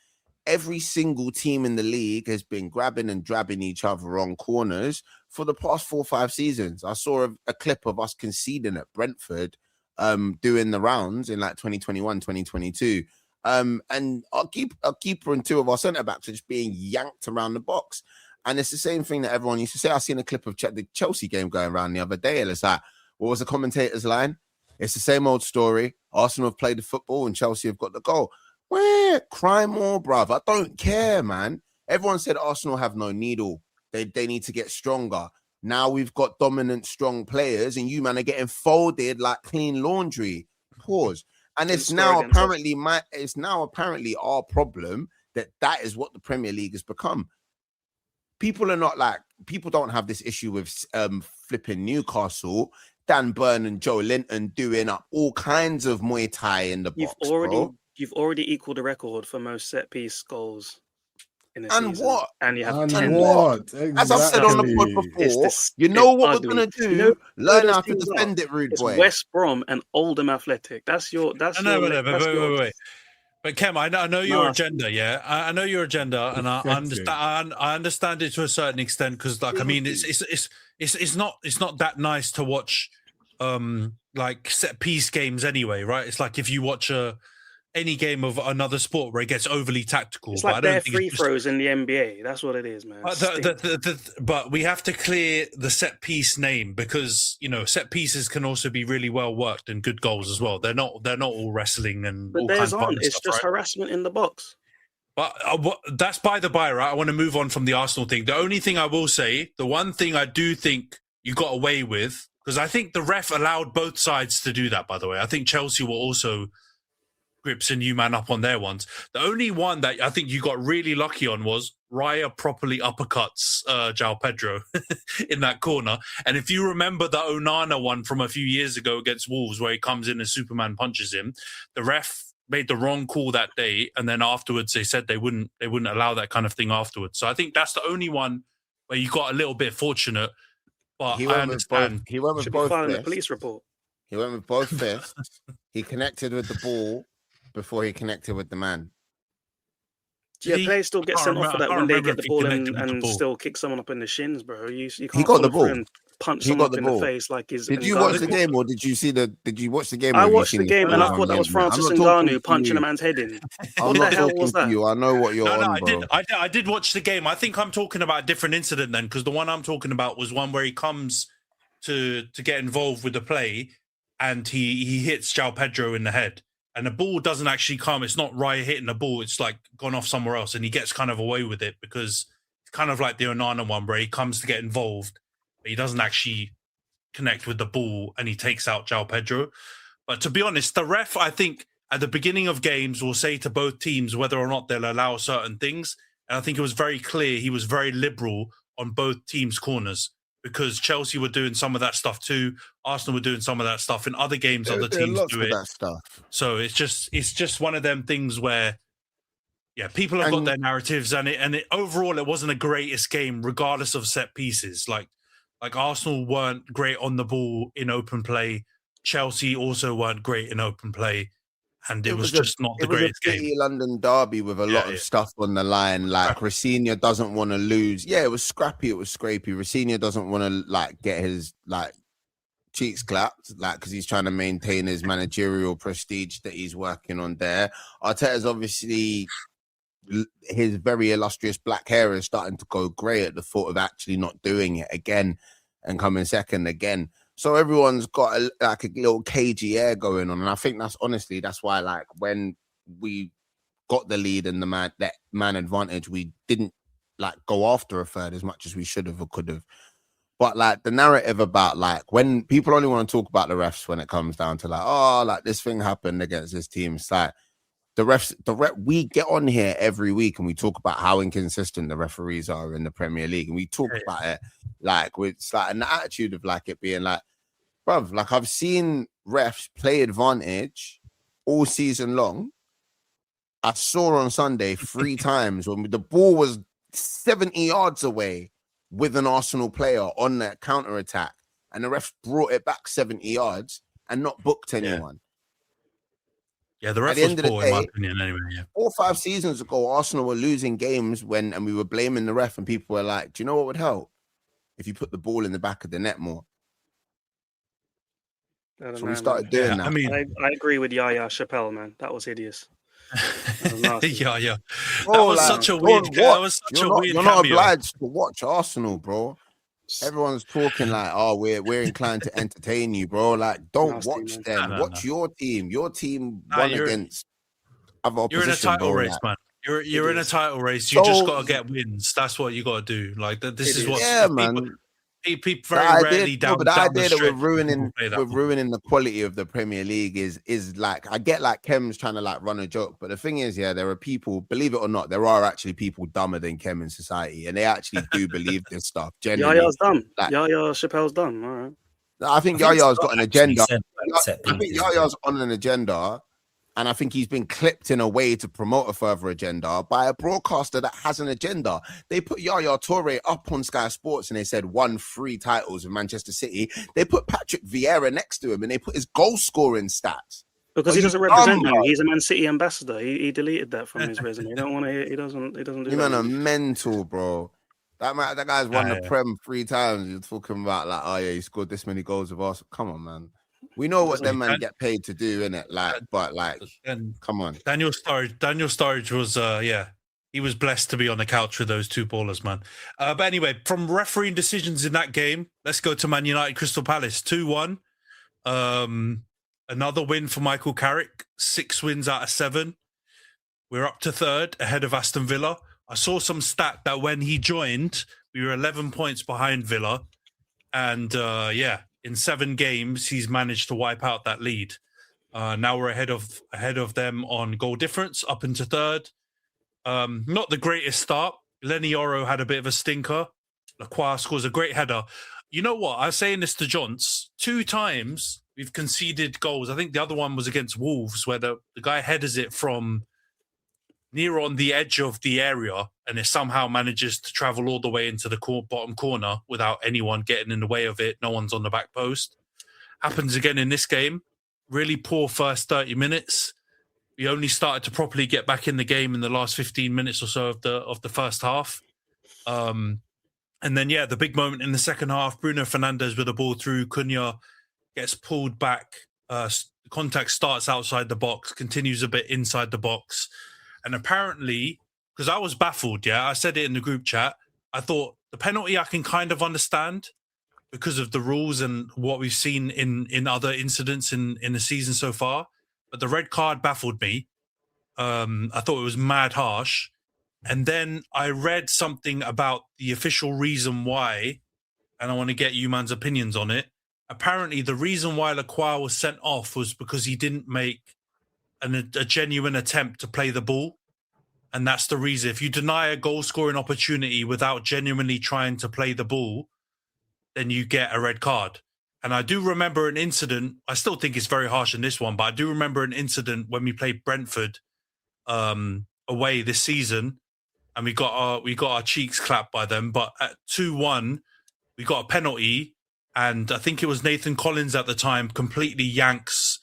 S5: every single team in the league has been grabbing and drabbing each other on corners for the past 4 or 5 seasons. I saw a clip of us conceding at Brentford, doing the rounds in like 2021, 2022. And our keeper and 2 of our centre backs are just being yanked around the box. And it's the same thing that everyone used to say. I seen a clip of the Chelsea game going around the other day, and it's like, what was the commentator's line? It's the same old story. Arsenal have played the football and Chelsea have got the goal. Where? Cry more, bruv. I don't care, man. Everyone said Arsenal have no needle. They need to get stronger. Now we've got dominant, strong players, and you, man, are getting folded like clean laundry. Pause. And it's now apparently our problem that is what the Premier League has become. People don't have this issue with flipping Newcastle, Dan Burn and Joe Linton doing up all kinds of Muay Thai in the box, bro.
S6: You've already equaled the record for most set piece goals in a
S5: And
S6: season.
S5: what?
S6: And you have
S7: And
S6: 10
S7: what?
S6: left.
S5: As I've said on the pod
S7: Exactly.
S5: before, you know what we're gonna do? Learn how to defend it, rude
S6: it's
S5: boy.
S6: West Brom and Oldham Athletic. That's your.
S4: Wait. But Khem, I know your
S6: Nasty.
S4: agenda, yeah. I know your agenda, and I understand. I understand it to a certain extent because, like, I mean, it's not that nice to watch, like set piece games anyway, right? It's like if you watch any game of another sport where it gets overly tactical.
S6: It's
S4: but
S6: like
S4: I don't
S6: their
S4: think
S6: free throws in the NBA. That's what it is, man.
S4: But we have to clear the set piece name because set pieces can also be really well worked and good goals as well. They're not all wrestling and
S6: But
S4: all
S6: theirs
S4: kinds of
S6: aren't.
S4: other
S6: It's
S4: stuff,
S6: just
S4: right?
S6: harassment in the box.
S4: But that's by the by, right? I want to move on from the Arsenal thing. The only thing I will say, the one thing I do think you got away with, because I think the ref allowed both sides to do that, by the way. I think Chelsea were also grips you man up on their ones. The only one that I think you got really lucky on was Raya properly uppercuts João Pedro in that corner. And if you remember the Onana one from a few years ago against Wolves where he comes in and Superman punches him, the ref made the wrong call that day, and then afterwards they said they wouldn't allow that kind of thing afterwards. So I think that's the only one where you got a little bit fortunate. But I understand.
S5: He went with
S6: Should
S5: both
S6: be filing a
S5: fists.
S6: police report.
S5: He went with both fists. He connected with the ball before he connected with the man.
S6: Yeah, players still get sent off for that when they get the ball
S4: connected with the
S6: and
S4: ball.
S6: still kick someone up in the shins, bro. You can't
S5: He got the
S6: follow through
S5: ball.
S6: and punch
S5: He
S6: someone
S5: got the
S6: up in
S5: ball.
S6: the face like he's.
S5: Did you watch the game or did you see the? Did you watch the game?
S6: I
S5: or have you
S6: watched
S5: seen
S6: the game and I thought that was
S5: highlights?
S6: Francis
S5: I'm not talking
S6: Ngannou
S5: to
S6: punching a
S5: you.
S6: man's head in.
S5: I'm
S6: What
S5: not
S6: the hell
S5: talking
S6: was
S5: to
S6: that?
S5: you. I know what you're on, bro.
S4: I did watch the game. I think I'm talking about a different incident then, because the one I'm talking about was one where he comes to get involved with the play and he hits João Pedro in the head. And the ball doesn't actually come. It's not Raya hitting the ball. It's like gone off somewhere else. And he gets kind of away with it because it's kind of like the Onana one where he comes to get involved, but he doesn't actually connect with the ball and he takes out João Pedro. But to be honest, the ref, I think, at the beginning of games will say to both teams whether or not they'll allow certain things. And I think it was very clear he was very liberal on both teams' corners because Chelsea were doing some of that stuff too. Arsenal were doing some of that stuff. In other games, other teams do it.
S5: That stuff.
S4: So it's just one of them things where, yeah, people have got their narratives, and it overall it wasn't the greatest game, regardless of set pieces. Like Arsenal weren't great on the ball in open play. Chelsea also weren't great in open play, and it was just not the greatest game.
S5: It was a London derby with a lot of stuff on the line. Like Rhys doesn't want to lose. Yeah, it was scrappy. It was scrapey. Rhys doesn't want to get his cheeks clapped, because he's trying to maintain his managerial prestige that he's working on there. Arteta's obviously, his very illustrious black hair is starting to go grey at the thought of actually not doing it again and coming second again. So everyone's got a little cagey air going on, and I think that's why when we got the lead and that man advantage, we didn't go after a third as much as we should have or could have. But the narrative about when people only want to talk about the refs when it comes down to this thing happened against this team, it's we get on here every week and we talk about how inconsistent the referees are in the Premier League, and we talk about it with an attitude of it being bruv, I've seen refs play advantage all season long. I saw on Sunday 3 times when the ball was 70 yards away with an Arsenal player on that counter-attack, and the ref brought it back 70 yards and not booked anyone.
S4: Yeah, the ref
S5: At the
S4: was
S5: end of the
S4: poor, in my
S5: day,
S4: opinion, anyway. Yeah.
S5: 4 or 5 seasons ago, Arsenal were losing games and we were blaming the ref, and people were like, do you know what would help? If you put the ball in the back of the net more. So we started doing that.
S6: I mean, I agree with Yaya Chappelle, man. That was hideous. That was
S4: yeah.
S5: Bro,
S4: that was such a weird. That was such a weird.
S5: You're not obliged to watch Arsenal, bro. Everyone's talking like, oh, we're inclined to entertain you, bro. Like, don't watch them. Watch your team. Your team won against other opposition.
S4: You're in a title race, man. You're in a title race. You just got to get wins. That's what you got to do. Like this is what.
S5: Yeah, man.
S4: People very rarely down.
S5: But the idea that we're ruining the quality of the Premier League is like, I get like Khem's trying to like run a joke, but the thing is, yeah, there are people, believe it or not, there are actually people dumber than Khem in society, and they actually do believe this stuff. Generally,
S6: Yaya's dumb. Like, Yaya Chappelle's dumb. All right.
S5: I think Yaya's got an agenda. I think Yaya's on an agenda. And I think he's been clipped in a way to promote a further agenda by a broadcaster that has an agenda. They put Yaya Toure up on Sky Sports and they said won 3 titles with Manchester City. They put Patrick Vieira next to him and they put his goal scoring stats.
S6: Because he doesn't represent you. He's a Man City ambassador. He deleted that from his resume. He don't want to. He doesn't do that.
S5: You man are mental, bro. That guy's won the Prem 3 times. You're talking about like, oh yeah, he scored this many goals with us. Come on, man. We know what them man get paid to do, innit? Like, but like, come on.
S4: Daniel Sturridge was, he was blessed to be on the couch with those 2 ballers, man. But anyway, from refereeing decisions in that game, let's go to Man United Crystal Palace 2-1. Another win for Michael Carrick, 6 wins out of 7. We're up to 3rd, ahead of Aston Villa. I saw some stat that when he joined, we were 11 points behind Villa, and in 7 games, he's managed to wipe out that lead. Now we're ahead of them on goal difference, up into 3rd. Not the greatest start. Lenny Oro had a bit of a stinker. Lacroix scores a great header. You know what? I was saying this to Johns. 2 times we've conceded goals. I think the other one was against Wolves, where the guy headers it from near on the edge of the area, and it somehow manages to travel all the way into the bottom corner without anyone getting in the way of it. No one's on the back post. Happens again in this game. Really poor first 30 minutes. We only started to properly get back in the game in the last 15 minutes or so of the first half. And then, the big moment in the second half, Bruno Fernandes with the ball through, Cunha gets pulled back. Contact starts outside the box, continues a bit inside the box. And apparently, because I was baffled, I said it in the group chat, I thought the penalty I can kind of understand because of the rules and what we've seen in other incidents in the season so far. But the red card baffled me. I thought it was mad harsh. And then I read something about the official reason why, and I want to get you man's opinions on it. Apparently, the reason why Lacroix was sent off was because he didn't make a genuine attempt to play the ball. And that's the reason. If you deny a goal-scoring opportunity without genuinely trying to play the ball, then you get a red card. And I do remember an incident. I still think it's very harsh in this one, but I do remember an incident when we played Brentford away this season, and we got our cheeks clapped by them. But at 2-1, we got a penalty, and I think it was Nathan Collins at the time completely yanks,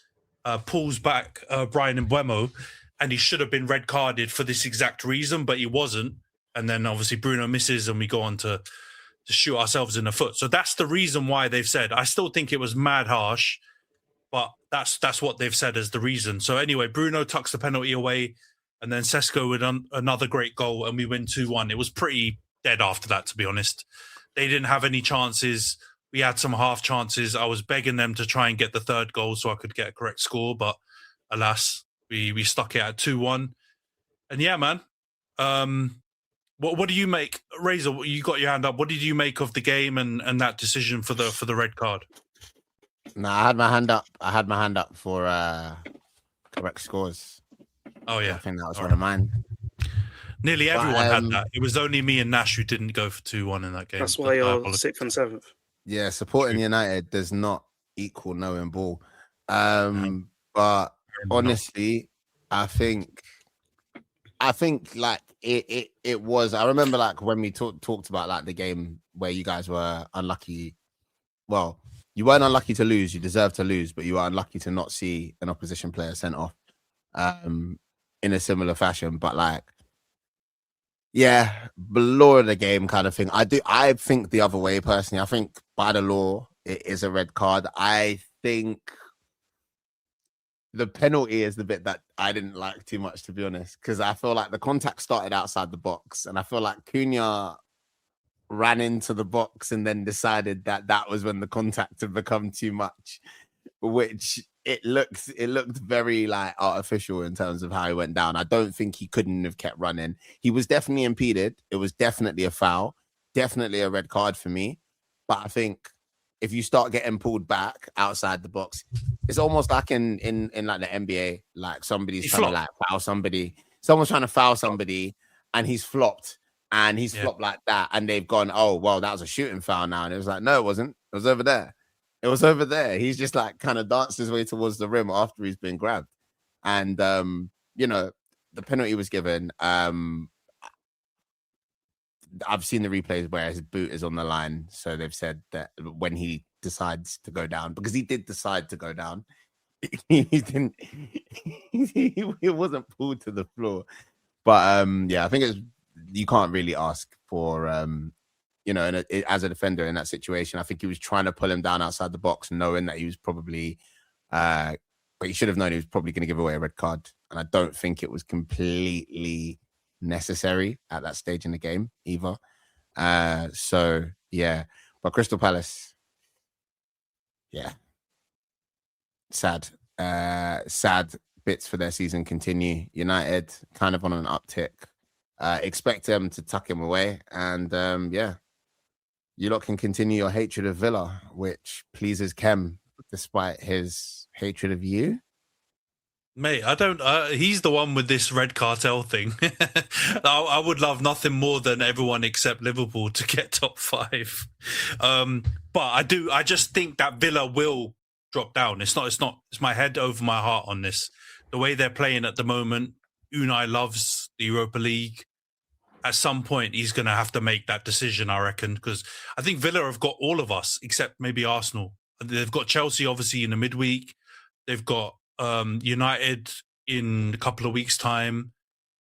S4: pulls back Brian Mbeumo, and he should have been red carded for this exact reason, but he wasn't. And then obviously Bruno misses, and we go on to shoot ourselves in the foot. So that's the reason why they've said. I still think it was mad harsh, but that's what they've said as the reason. So anyway, Bruno tucks the penalty away, and then Sesko with another great goal, and we win 2-1. It was pretty dead after that, to be honest. They didn't have any chances. We had some half chances. I was begging them to try and get the 3rd goal so I could get a correct score, but alas, we stuck it at 2-1. And yeah, man. What do you make, Razor? You got your hand up. What did you make of the game and that decision for the red card?
S5: No, I had my hand up. For correct scores.
S4: Oh yeah,
S5: I think that was one of mine.
S4: Nearly everyone had that. It was only me and Nash who didn't go for 2-1 in that game.
S6: That's why you're 6th and 7th.
S5: Yeah, supporting United does not equal knowing ball. But honestly, I think like it was. I remember like when we talked about like the game where you guys were unlucky. Well, You weren't unlucky to lose. You deserved to lose, but you were unlucky to not see an opposition player sent off in a similar fashion. But like, yeah, below the game kind of thing. I think the other way personally. I think by the law, it is a red card. I think the penalty is the bit that I didn't like too much, to be honest, because I feel like the contact started outside the box, and I feel like Cunha ran into the box and then decided that was when the contact had become too much, which it looked very like artificial in terms of how he went down. I don't think he couldn't have kept running. He was definitely impeded. It was definitely a foul, definitely a red card for me. But I think if you start getting pulled back outside the box, it's almost like in like the NBA, like somebody's trying to like foul somebody. Someone's trying to foul somebody and he's flopped. And he's flopped like that, and they've gone, oh, well, that was a shooting foul now. And it was like, no, it wasn't. It was over there. It was over there. He's just like kind of danced his way towards the rim after he's been grabbed. And, you know, the penalty was given. I've seen the replays where his boot is on the line. So they've said that when he decides to go down, because he did decide to go down, he wasn't pulled to the floor. But, yeah, I think it's, you can't really ask for, you know, as a defender in that situation. I think he was trying to pull him down outside the box, knowing that he was probably, but he should have known he was probably going to give away a red card. And I don't think it was completely necessary at that stage in the game either. So, yeah. But Crystal Palace, yeah. Sad. Sad bits for their season continue. United kind of on an uptick. Expect them to tuck him away, and yeah, you lot can continue your hatred of Villa, which pleases Khem despite his hatred of you.
S4: Mate, I don't. He's the one with this red cartel thing. I would love nothing more than everyone except Liverpool to get top 5. But I just think that Villa will drop down. It's my head over my heart on this. The way they're playing at the moment. Unai loves the Europa League. At some point, he's going to have to make that decision, I reckon, because I think Villa have got all of us, except maybe Arsenal. They've got Chelsea, obviously, in the midweek. They've got United in a couple of weeks' time.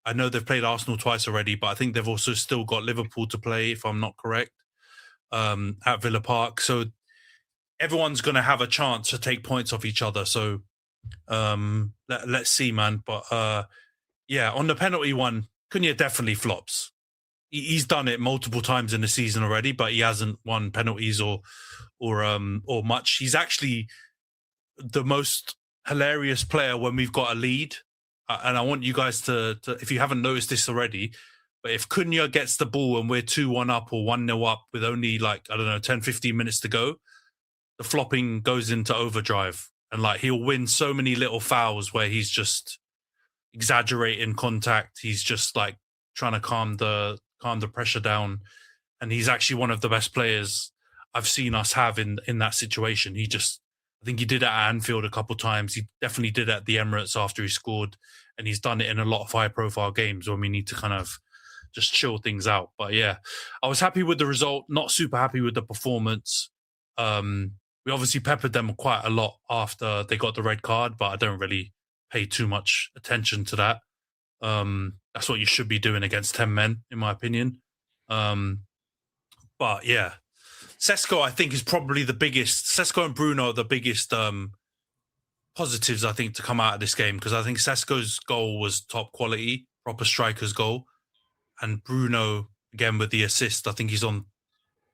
S4: I know they've played Arsenal twice already, but I think they've also still got Liverpool to play, if I'm not correct, at Villa Park. So everyone's going to have a chance to take points off each other. So let's see, man. But yeah, on the penalty one, Cunha definitely flops. He's done it multiple times in the season already, but he hasn't won penalties or much. He's actually the most hilarious player when we've got a lead. And I want you guys to, if you haven't noticed this already, but if Cunha gets the ball and we're 2-1 up or 1-0 up with only 10, 15 minutes to go, the flopping goes into overdrive. And he'll win so many little fouls where he's just exaggerating contact. He's just trying to calm the pressure down. And he's actually one of the best players I've seen us have in that situation. I think he did it at Anfield a couple of times. He definitely did it at the Emirates after he scored. And he's done it in a lot of high profile games when we need to kind of just chill things out. But yeah, I was happy with the result, not super happy with the performance. We obviously peppered them quite a lot after they got the red card, but I don't really pay too much attention to that. That's what you should be doing against 10 men, in my opinion. But yeah, Sesko, I think, is probably the biggest. Sesko and Bruno are the biggest positives, I think, to come out of this game, because I think Sesko's goal was top quality, proper striker's goal. And Bruno, again, with the assist, I think he's on,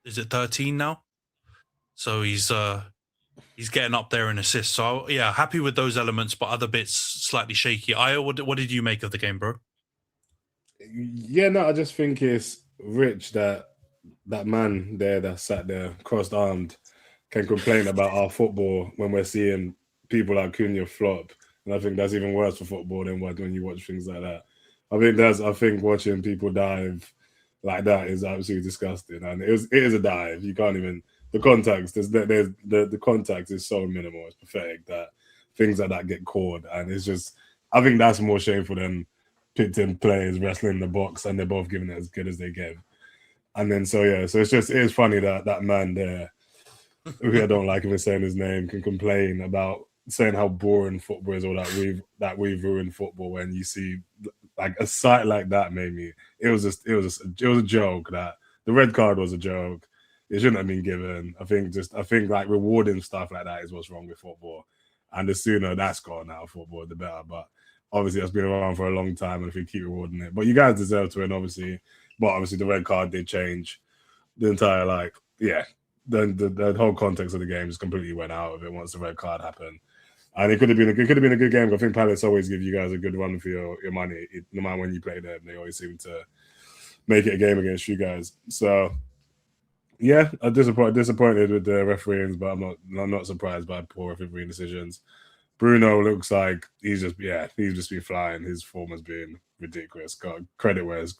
S4: is it 13 now? So he's getting up there in assists. So yeah, happy with those elements, but other bits slightly shaky. Aya, what did you make of the game, bro?
S7: Yeah, no, I just think it's rich that man there that sat there crossed-armed can complain about our football when we're seeing people like Cunha flop. And I think that's even worse for football than when you watch things like that. I think watching people dive like that is absolutely disgusting. And it is a dive. You can't even, the contact, the contact is so minimal. It's pathetic that things like that get called. And it's just, I think that's more shameful than pitting players wrestling in the box and they're both giving it as good as they give. And then, so it's funny that man there who I don't like even saying his name, can complain about saying how boring football is, or that we've ruined football. When you see like a sight like that, made me. It was a joke. That the red card was a joke. It shouldn't have been given. I think like rewarding stuff like that is what's wrong with football. And the sooner that's gone out of football, the better. But obviously, that's been around for a long time, and if we keep rewarding it, but you guys deserve to win, obviously. But obviously, the red card did change the entire the whole context of the game just completely went out of it once the red card happened. And it could have been a good game. I think Palace always give you guys a good run for your money. No matter when you play them, they always seem to make it a game against you guys. So yeah, I'm disappointed with the refereeing, but I'm not surprised by poor refereeing decisions. Bruno looks like he's just been flying. His form has been ridiculous. Got credit where it's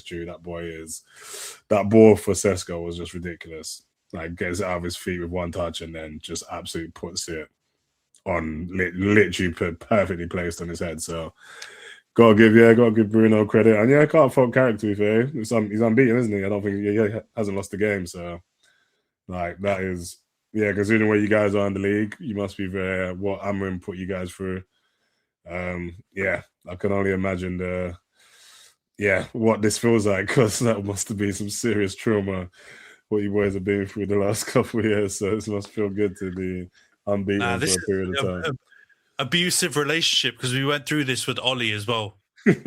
S7: due. That ball for Sesko was just ridiculous. Like, gets it out of his feet with one touch and then just absolutely puts it on, literally perfectly placed on his head. So gotta give Bruno credit. And yeah, I can't fault character with him. He's unbeaten, isn't he? I don't think he hasn't lost a game. So like, that is, yeah, considering where you guys are in the league, you must be there. What Amrin put you guys through. Yeah, I can only imagine what this feels like, because that must have been some serious trauma what you boys have been through the last couple of years. So it must feel good to be unbeaten for a period of time.
S4: Abusive relationship, because we went through this with Ollie as well.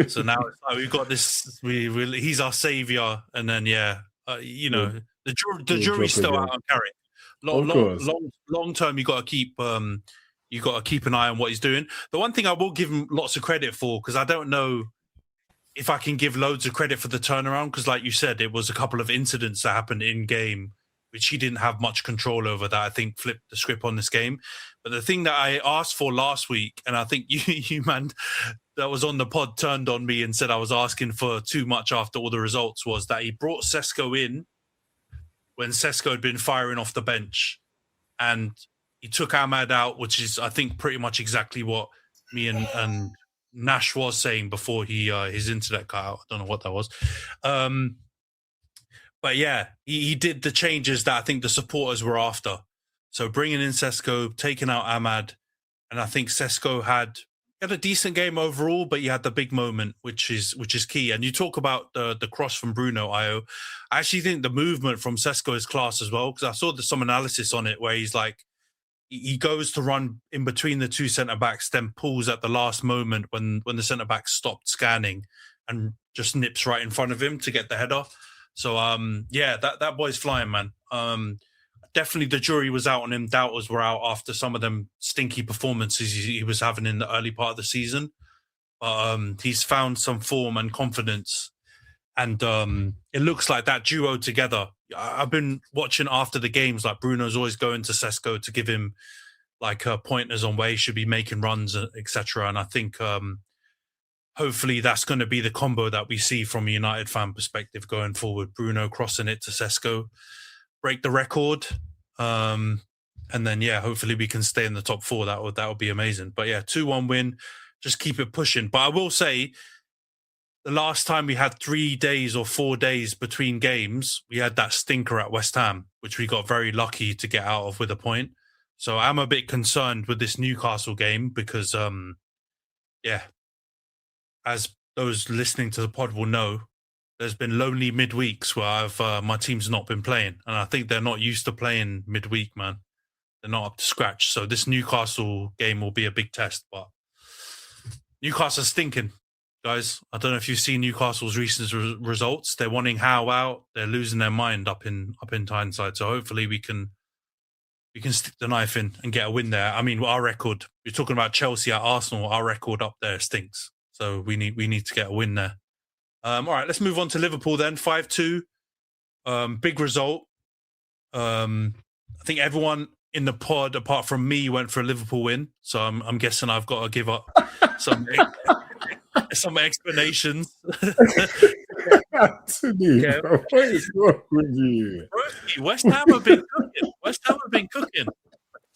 S4: So now it's like we've got this. He's our savior, and then the jury's still out on Carrick. Long term, you got to keep an eye on what he's doing. The one thing I will give him lots of credit for, because I don't know if I can give loads of credit for the turnaround, because like you said, it was a couple of incidents that happened in game which he didn't have much control over, that I think flipped the script on this game. But the thing that I asked for last week, and I think you man that was on the pod turned on me and said I was asking for too much after all the results, was that he brought Sesko in when Sesko had been firing off the bench, and he took Ahmad out, which is, I think, pretty much exactly what me and Nash was saying before his internet cut out. I don't know what that was. But yeah, he did the changes that I think the supporters were after. So bringing in Sesko, taking out Ahmad, and I think Sesko had a decent game overall, but he had the big moment, which is key. And you talk about the cross from Bruno, I actually think the movement from Sesko is class as well, because I saw some analysis on it where he's like, he goes to run in between the two centre-backs, then pulls at the last moment when the centre-backs stopped scanning, and just nips right in front of him to get the header. So, that boy's flying, man. Definitely the jury was out on him. Doubters were out after some of them stinky performances he was having in the early part of the season. But he's found some form and confidence. And it looks like that duo together. I've been watching after the games, like Bruno's always going to Sesko to give him like pointers on where he should be making runs, etc. And I think hopefully that's going to be the combo that we see from a United fan perspective going forward. Bruno crossing it to Sesko, break the record. And then, hopefully we can stay in the top four. That would be amazing. But 2-1 win, just keep it pushing. But I will say, the last time we had 3 days or 4 days between games, we had that stinker at West Ham, which we got very lucky to get out of with a point. So I'm a bit concerned with this Newcastle game because, as those listening to the pod will know, there's been lonely midweeks where my team's not been playing. And I think they're not used to playing midweek, man. They're not up to scratch. So this Newcastle game will be a big test. But Newcastle's stinking, guys. I don't know if you've seen Newcastle's recent results. They're wanting Howe out. They're losing their mind up in Tyneside. So hopefully we can stick the knife in and get a win there. I mean, our record, you're talking about Chelsea at Arsenal, our record up there stinks. So we need to get a win there. All right, let's move on to Liverpool then. 5-2, big result. I think everyone in the pod, apart from me, went for a Liverpool win. So I'm guessing I've got to give up some explanations.
S7: Antony, bro, what is wrong with you?
S4: West Ham have been cooking.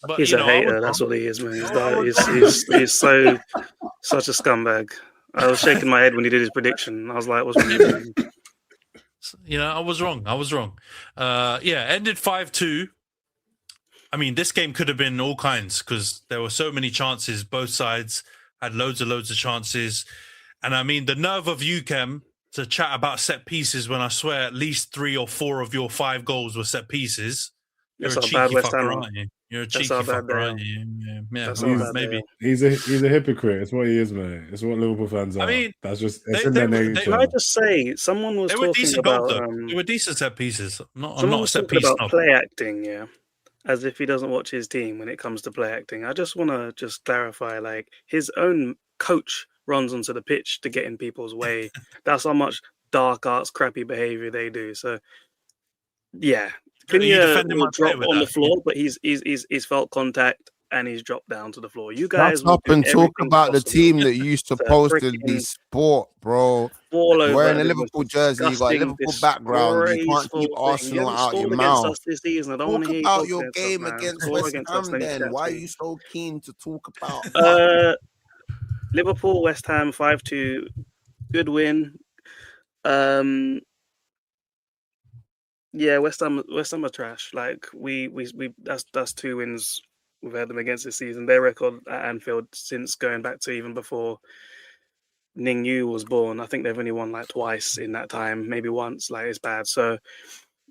S4: But,
S6: he's a hater. That's what he is, man. He's such a scumbag. I was shaking my head when he did his prediction. I was like, what's wrong with him?
S4: I was wrong. Ended 5-2. I mean, this game could have been all kinds because there were so many chances. Both sides had loads of chances. And I mean, the nerve of you, Khem, to chat about set pieces when I swear at least 3 or 4 of your 5 goals were set pieces. You're
S6: That's
S4: a
S6: how bad
S4: cheeky
S6: West Ham
S4: fucker,
S6: are.
S4: aren't you? You're a
S6: That's
S4: cheeky
S6: how bad
S4: fucker,
S6: they
S4: aren't
S6: are.
S4: you? Yeah,
S6: That's
S4: well,
S6: how bad they
S4: maybe.
S6: are.
S7: He's a hypocrite. It's what he is, mate. It's what Liverpool fans are.
S4: I mean,
S7: that's just
S4: they-
S7: it's in
S4: they
S7: their
S4: were- they-
S7: nature.
S6: Can I just say, someone was
S4: They were
S6: talking
S4: decent goals,
S6: about
S4: though. They were decent set pieces. I'm not
S6: someone
S4: a
S6: was
S4: set
S6: talking
S4: piece
S6: about
S4: snob.
S6: play acting, yeah, as if he doesn't watch his team when it comes to play acting. I just want to just clarify, like, his own coach runs onto the pitch to get in people's way. That's how much dark arts, crappy behavior they do. So, yeah,
S4: Are you
S6: Cunha
S4: defending
S6: will
S4: my player
S6: drop
S4: with
S6: on the
S4: that?
S6: floor, but he's felt contact and he's dropped down to the floor. You
S5: Shut
S6: guys will
S5: up
S6: do
S5: and talk
S6: everything
S5: about the
S6: possible
S5: team that you
S6: to
S5: supposedly
S6: freaking
S5: sport, bro.
S6: fall over
S5: Wearing a
S6: the
S5: Liverpool
S6: most
S5: jersey, you got a
S6: disgusting,
S5: Liverpool background. You can't
S6: disgraceful
S5: keep
S6: thing. You
S5: Arsenal
S6: haven't
S5: out your
S6: scored against
S5: mouth.
S6: us this season. I don't want
S5: Talk
S6: to hear you
S5: about
S6: talk
S5: your
S6: against us,
S5: game
S6: man.
S5: against
S6: Score
S5: West
S6: against us,
S5: Ham
S6: then you
S5: then.
S6: chat
S5: Why
S6: to
S5: are
S6: me.
S5: you so keen to talk about us?
S6: Liverpool, West Ham, 5-2, good win. Yeah, West Ham are trash. Like we that's 2 wins we've had them against this season. Their record at Anfield since going back to even before Ning Yu was born. I think they've only won like twice in that time, maybe once. Like it's bad. So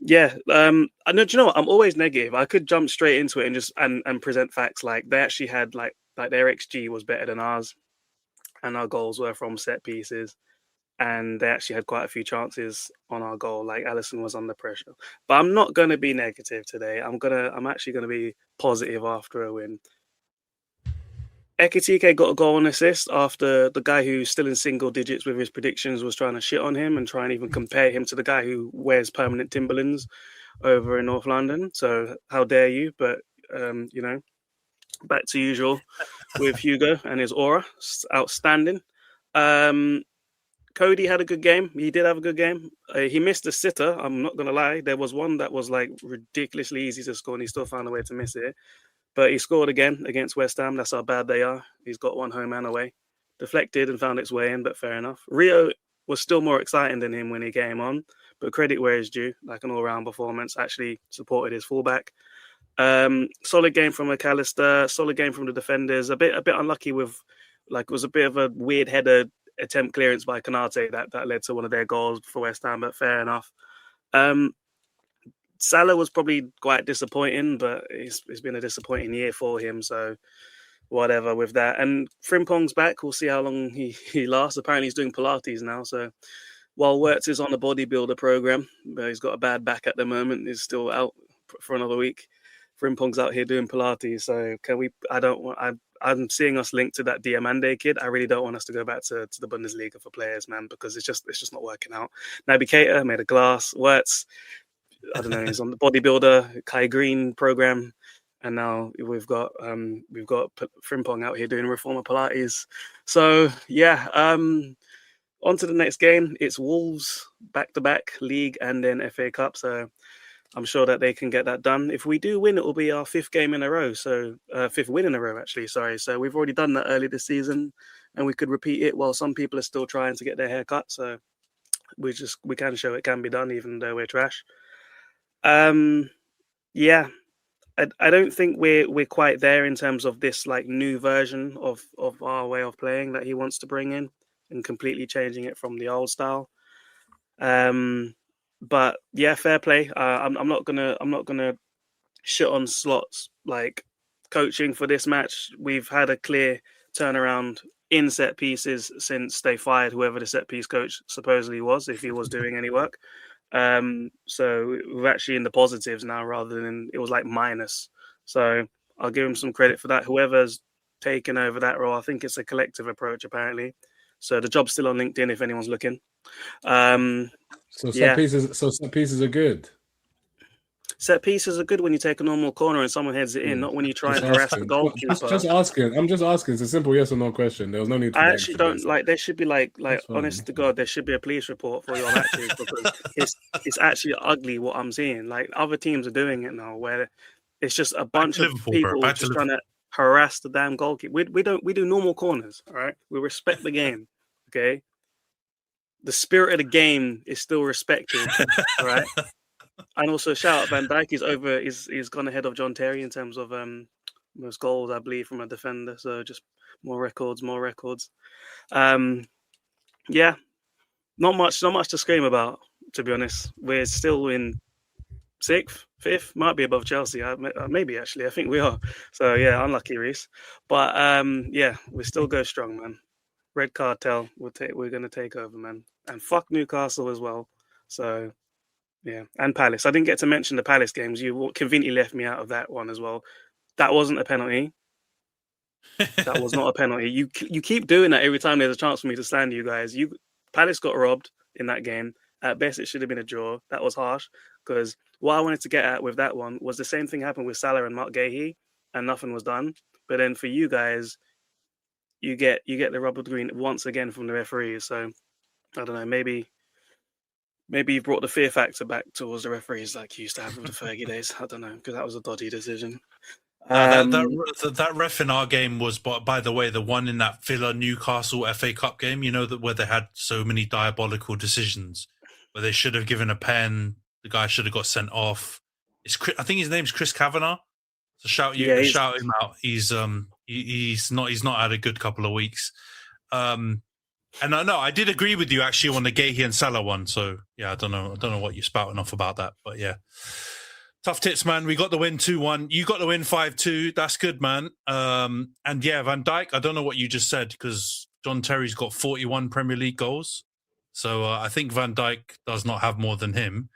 S6: yeah, I know. Do you know what? I'm always negative. I could jump straight into it and just and present facts. Like they actually had like their XG was better than ours, and our goals were from set pieces. And they actually had quite a few chances on our goal. Like Alisson was under pressure, but I'm not going to be negative today. I'm actually going to be positive after a win. Ekitike got a goal and assist after the guy who's still in single digits with his predictions was trying to shit on him and try and even compare him to the guy who wears permanent Timberlands over in North London. So how dare you? But you know, back to usual with Hugo and his aura, outstanding. Cody had a good game. He did have a good game. He missed a sitter. I'm not going to lie. There was one that was like ridiculously easy to score and he still found a way to miss it. But he scored again against West Ham. That's how bad they are. He's got one home and away. Deflected and found its way in, but fair enough. Rio was still more exciting than him when he came on, but credit where it's due. Like an all-round performance, actually supported his fullback. Solid game from McAllister. Solid game from the defenders. A bit unlucky with, like, it was a bit of a weird header attempt clearance by Konate that led to one of their goals for West Ham, but fair enough. Salah was probably quite disappointing, but it's been a disappointing year for him, so whatever with that. And Frimpong's back. We'll see how long he lasts. Apparently he's doing Pilates now, so while Wirtz is on the bodybuilder program, but he's got a bad back at the moment, he's still out for another week. Frimpong's out here doing Pilates, so I'm seeing us linked to that Diamande kid. I really don't want us to go back to the Bundesliga for players, man, because it's just not working out. Naby Keita made a glass. Wirtz, I don't know, he's on the bodybuilder Kai Green program, and now we've got Frimpong out here doing reformer Pilates. So yeah, on to the next game. It's Wolves back-to-back league and then FA Cup. So I'm sure that they can get that done. If we do win, it will be our 5th game in a row. So 5th win in a row, actually. Sorry. So we've already done that early this season, and we could repeat it while some people are still trying to get their hair cut. So we can show it can be done, even though we're trash. Yeah, I don't think we're quite there in terms of this like new version of our way of playing that he wants to bring in and completely changing it from the old style. But yeah, fair play. I'm not gonna shit on Slot's like coaching for this match. We've had a clear turnaround in set pieces since they fired whoever the set piece coach supposedly was, if he was doing any work. So we're actually in the positives now rather than it was like minus. So I'll give him some credit for that. Whoever's taken over that role, I think it's a collective approach apparently. So the job's still on LinkedIn if anyone's looking.
S7: So set pieces are good.
S6: Set pieces are good when you take a normal corner and someone heads it in, not when you try and harass the goalkeeper.
S7: Just asking. I'm just asking. It's a simple yes or no question. There was no need.
S6: I actually don't like. There should be like honest to God, there should be a police report for your matches because it's actually ugly what I'm seeing. Like other teams are doing it now, where it's just a bunch of people just trying to harass the damn goalkeeper. We do normal corners. All right, we respect the game. Okay, the spirit of the game is still respected. All right. And also shout out Van Dijk. He's gone ahead of John Terry in terms of most goals, I believe, from a defender. So just more records. Yeah, not much to scream about, to be honest. We're still in 6th, 5th, might be above Chelsea. Maybe actually, I think we are. So yeah, unlucky, Rhys. But yeah, we still go strong, man. Red Cartel, we're gonna take over, man. And fuck Newcastle as well. So yeah, and Palace. I didn't get to mention the Palace games. You conveniently left me out of that one as well. That wasn't a penalty. That was not a penalty. You keep doing that every time there's a chance for me to slander you guys. Palace got robbed in that game. At best, it should have been a draw. That was harsh because what I wanted to get at with that one was the same thing happened with Salah and Mark Gahey, and nothing was done. But then for you guys, you get the rubber green once again from the referees. So I don't know. Maybe you brought the fear factor back towards the referees like you used to have with the Fergie days. I don't know, because that was a dodgy decision.
S4: That ref in our game was, by the way, the one in that Villa Newcastle FA Cup game, you know, where they had so many diabolical decisions, where they should have given a pen, the guy should have got sent off. I think his name's Chris Kavanagh. So shout him out. He's not had a good couple of weeks. And I did agree with you actually on the Gahey and Salah one. So yeah, I don't know what you're spouting off about that, but yeah. Tough tits, man. We got the win 2-1. You got the win 5-2. That's good, man. And yeah, Van Dijk, I don't know what you just said because John Terry's got 41 Premier League goals. So I think Van Dijk does not have more than him.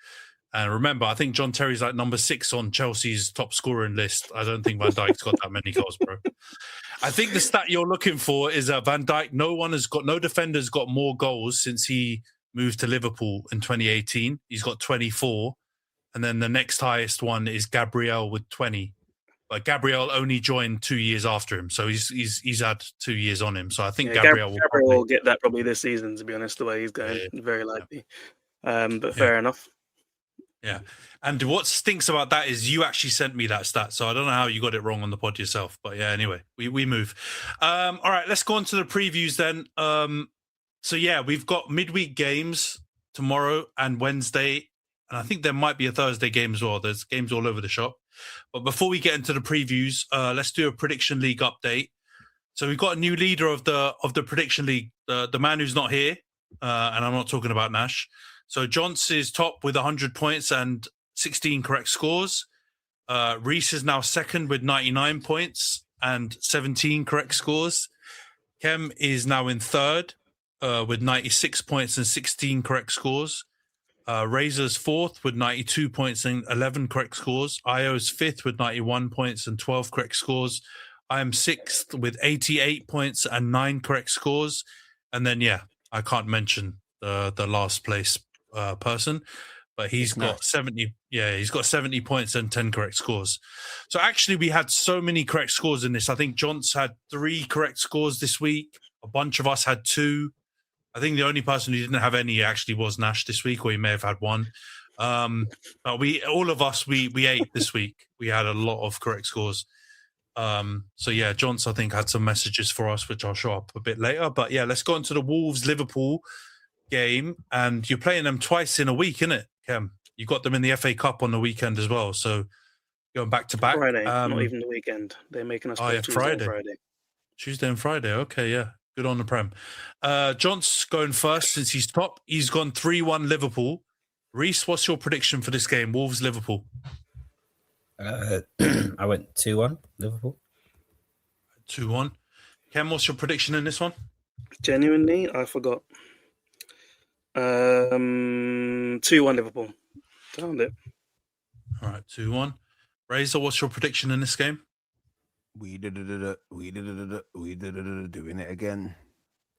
S4: And remember, I think John Terry's like number 6 on Chelsea's top scoring list. I don't think Van Dijk's got that many goals, bro. I think the stat you're looking for is that Van Dijk, no defender's got more goals since he moved to Liverpool in 2018. He's got 24. And then the next highest one is Gabriel with 20. But Gabriel only joined 2 years after him. So he's had 2 years on him. So I think Gabriel
S6: will get that probably this season, to be honest, the way he's going. Yeah. Very likely. But fair enough.
S4: Yeah. And what stinks about that is you actually sent me that stat. So I don't know how you got it wrong on the pod yourself. But yeah, anyway, we move. All right, let's go on to the previews then. So yeah, we've got midweek games tomorrow and Wednesday. And I think there might be a Thursday game as well. There's games all over the shop. But before we get into the previews, let's do a prediction league update. So we've got a new leader of the prediction league, the man who's not here, and I'm not talking about Nash. So Johns is top with 100 points and 16 correct scores. Rhys is now second with 99 points and 17 correct scores. Khem is now in third with 96 points and 16 correct scores. Razor's fourth with 92 points and 11 correct scores. Io's fifth with 91 points and 12 correct scores. I am sixth with 88 points and 9 correct scores. And then, yeah, I can't mention the last place person, but he's got 70. Yeah, he's got 70 points and 10 correct scores. So actually, we had so many correct scores in this. I think Johns had 3 correct scores this week. A bunch of us had 2. I think the only person who didn't have any actually was Nash this week, or he may have had 1. But all of us, we ate this week. We had a lot of correct scores. So yeah, Johns, I think, had some messages for us, which I'll show up a bit later. But yeah, let's go into the Wolves-Liverpool game. And you're playing them twice in a week, isn't it, Khem? You got them in the FA Cup on the weekend as well. So going back to back.
S6: Friday, not even the weekend. They're making us play Tuesday and Friday.
S4: Tuesday and Friday. Okay, yeah. Good on the Prem. John's going first since he's top. He's gone 3-1 Liverpool. Rhys, what's your prediction for this game? Wolves-Liverpool.
S8: I went 2-1 Liverpool.
S4: 2-1. Khem, what's your prediction in this one?
S6: Genuinely, I forgot. 2-1 Liverpool. Found it.
S4: All right, 2-1. Razor, what's your prediction in this game?
S5: We did it doing it again.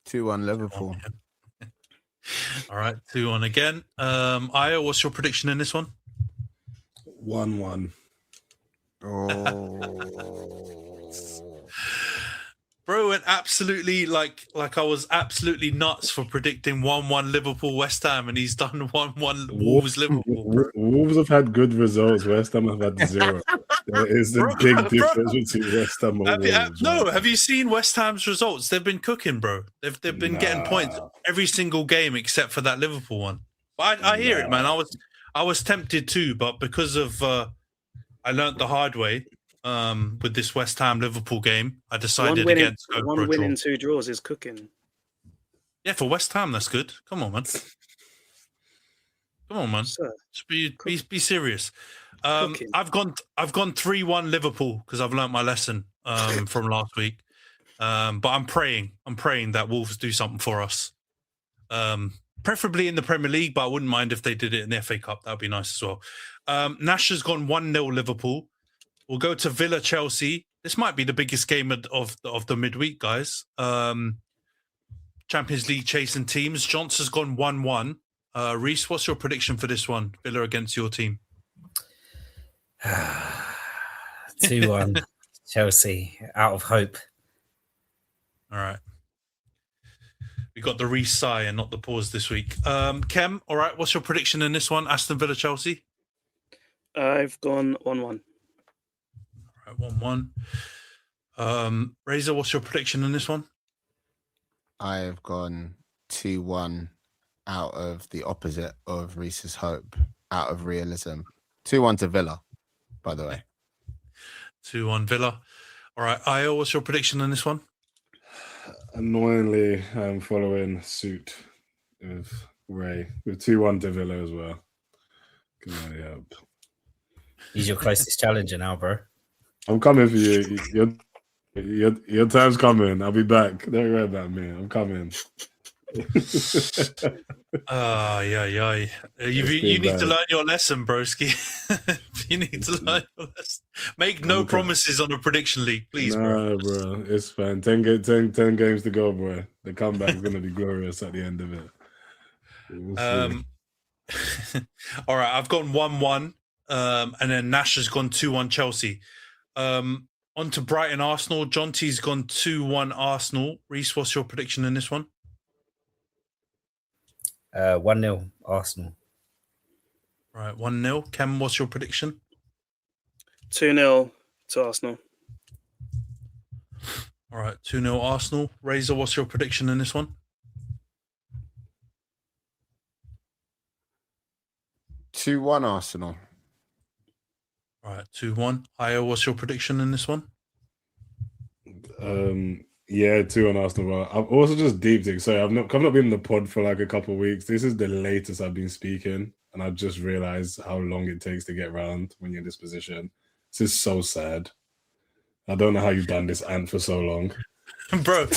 S5: 2-1 Liverpool.
S4: All right, 2-1 again. Io, what's your prediction in this one?
S7: 1-1.
S5: Oh.
S4: Bro went absolutely like I was absolutely nuts for predicting 1-1 Liverpool West Ham, and he's done 1-1 Wolves Liverpool.
S7: Wolves have had good results. West Ham have had 0. There is a big difference between West Ham and Wolves.
S4: Have you seen West Ham's results? They've been cooking, bro. They've been getting points every single game except for that Liverpool one. But I hear it, man. I was tempted too, but because of I learnt the hard way with this West Ham Liverpool game, I decided against going for a
S6: one win
S4: draw.
S6: in 2 draws is cooking.
S4: Yeah, for West Ham, that's good. Come on, man. Come on, man.
S6: Sir,
S4: Just be serious.
S6: cooking.
S4: I've gone 3-1 Liverpool because I've learnt my lesson from last week. But I'm praying that Wolves do something for us. Preferably in the Premier League, but I wouldn't mind if they did it in the FA Cup. That'd be nice as well. Nash has gone 1-0 Liverpool. We'll go to Villa Chelsea. This might be the biggest game of the midweek, guys. Champions League chasing teams. Johnson's gone 1-1. Rhys, what's your prediction for this one? Villa against your team.
S8: 2-1 Chelsea, out of hope.
S4: All right. We got the Rhys sigh and not the pause this week. Khem, all right, what's your prediction in this one? Aston Villa Chelsea?
S6: I've gone 1-1.
S4: All right, 1-1. Razor, what's your prediction in this one?
S5: I've gone 2-1 out of the opposite of Rhys's hope, out of realism. 2-1 to Villa, by the way.
S4: 2-1 Villa. All right, Io, what's your prediction in this one?
S7: Annoyingly, I'm following suit with Ray with 2-1 to Villa as well. Can I help?
S8: He's your closest challenger now, bro.
S7: I'm coming for you. Your time's coming. I'll be back. Don't worry about me. I'm coming.
S4: Yeah. You need to learn your lesson, broski. You need to learn your lesson. Make no promises on a prediction league, please, bro.
S7: Bro. It's fine. 10 games to go, bro. The comeback is going to be glorious at the end of it. We'll
S4: all right, I've gone 1-1, and then Nash has gone 2-1 Chelsea. On to Brighton Arsenal. John T's gone 2-1 Arsenal. Rhys, what's your prediction in this one?
S8: 1-0 Arsenal.
S4: All right, 1-0. Khem, what's your prediction?
S6: 2-0 to Arsenal.
S4: All right, 2-0 Arsenal. Razor, what's your prediction in this one?
S5: 2-1 Arsenal.
S4: All right, 2-1. Io, what's your prediction in this one?
S7: Yeah, 2-1 Arsenal. Well, I've also just deep dig. Sorry, I've not been in the pod for like a couple of weeks. This is the latest I've been speaking, and I've just realized how long it takes to get round when you're in this position. This is so sad. I don't know how you've done this, Ant, for so long.
S4: Bro,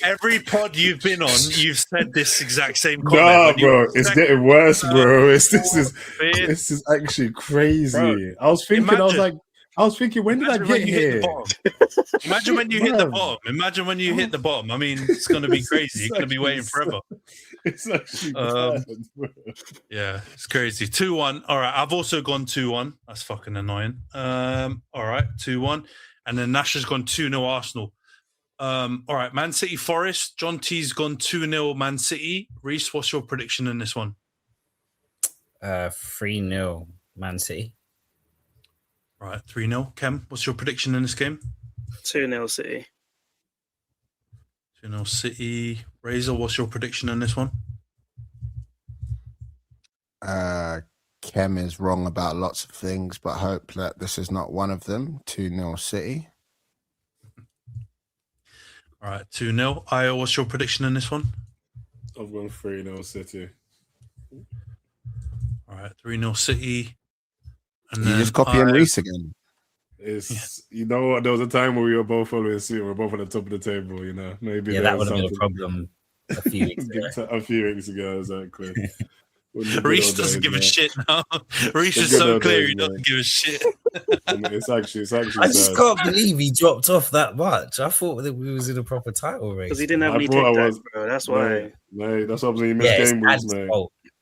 S4: every pod you've been on, you've said this exact same comment.
S7: Nah, bro, it's getting worse, bro. This is actually crazy. Bro, I was thinking, when did I get here?
S4: Imagine when you hit the bottom. Imagine when you hit the bottom. I mean, it's going to be crazy. You're going to be waiting forever.
S7: It's actually bad, bro.
S4: Yeah, it's crazy. 2-1. All right, I've also gone 2-1. That's fucking annoying. All right, 2-1. And then Nash has gone 2-0 Arsenal. All right, Man City Forest. John T's gone 2-0 Man City. Rhys, what's your prediction in this one?
S8: 3-0 Man City.
S4: All right, 3-0. Khem, what's your prediction in this game?
S6: 2-0 City.
S4: 2-0 City. Razor, what's your prediction in this one?
S5: Khem is wrong about lots of things, but hope that this is not one of them. 2-0 City.
S4: All right, 2-0. Io, what's your prediction in this one?
S7: I've gone 3-0 City.
S4: All right, 3-0 City. And
S5: you just copying Rhys again.
S7: You know what? There was a time where we were both following suit. We were both at the top of the table. You know, maybe
S8: that would have been a problem a few weeks ago.
S7: A few weeks ago, exactly.
S4: Rhys doesn't give a shit now. Rhys is so clear he doesn't give a shit.
S7: It's actually
S8: I just can't believe he dropped off that much. I thought that we was in a proper title race.
S6: Because he didn't have any takedowns, bro. That's why.
S7: Mate, that's what I'm saying. He missed game weeks, mate.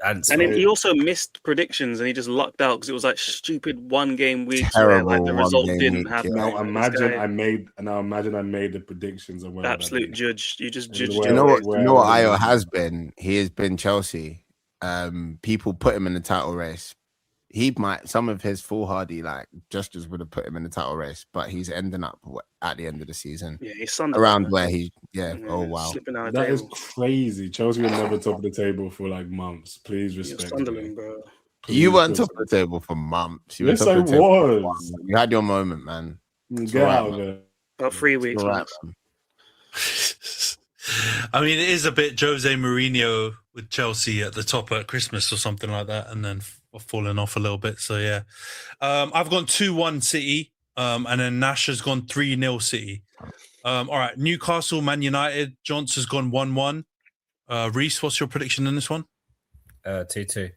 S6: And then he also missed predictions, and he just lucked out because it was like stupid 1 game weeks
S5: Terrible
S6: where like the result didn't happen.
S5: Yeah.
S7: Now imagine I made the predictions and where
S6: absolute judge. You just judged.
S5: You know what Io has been? He has been Chelsea. People put him in the title race. He might, some of his foolhardy like gestures would have put him in the title race, but he's ending up at the end of the season.
S6: Yeah, he's
S5: around where he Yeah. Oh wow.
S6: Slipping out of
S7: That
S6: the
S7: is
S6: table.
S7: crazy. Chelsea were never top of the table for like months. Please
S6: You're
S7: respect
S6: Sunderland,
S7: me.
S6: bro.
S5: You weren't
S7: Please
S5: top of the table for months. You
S7: Yes,
S5: were top
S7: I
S5: of the table for a
S7: was.
S5: while. You had your moment, man. It's
S7: Get
S5: all right,
S7: out of
S5: man.
S7: there.
S6: About 3
S5: It's
S6: weeks,
S5: all
S6: man.
S5: right, man.
S4: I mean, it is a bit Jose Mourinho with Chelsea at the top at Christmas or something like that, and then falling off a little bit. So yeah, I've gone 2-1 City, and then Nash has gone 3-0 City. All right, Newcastle, Man United. Johns has gone 1-1. Rhys, what's your prediction in this one?
S8: 2-2.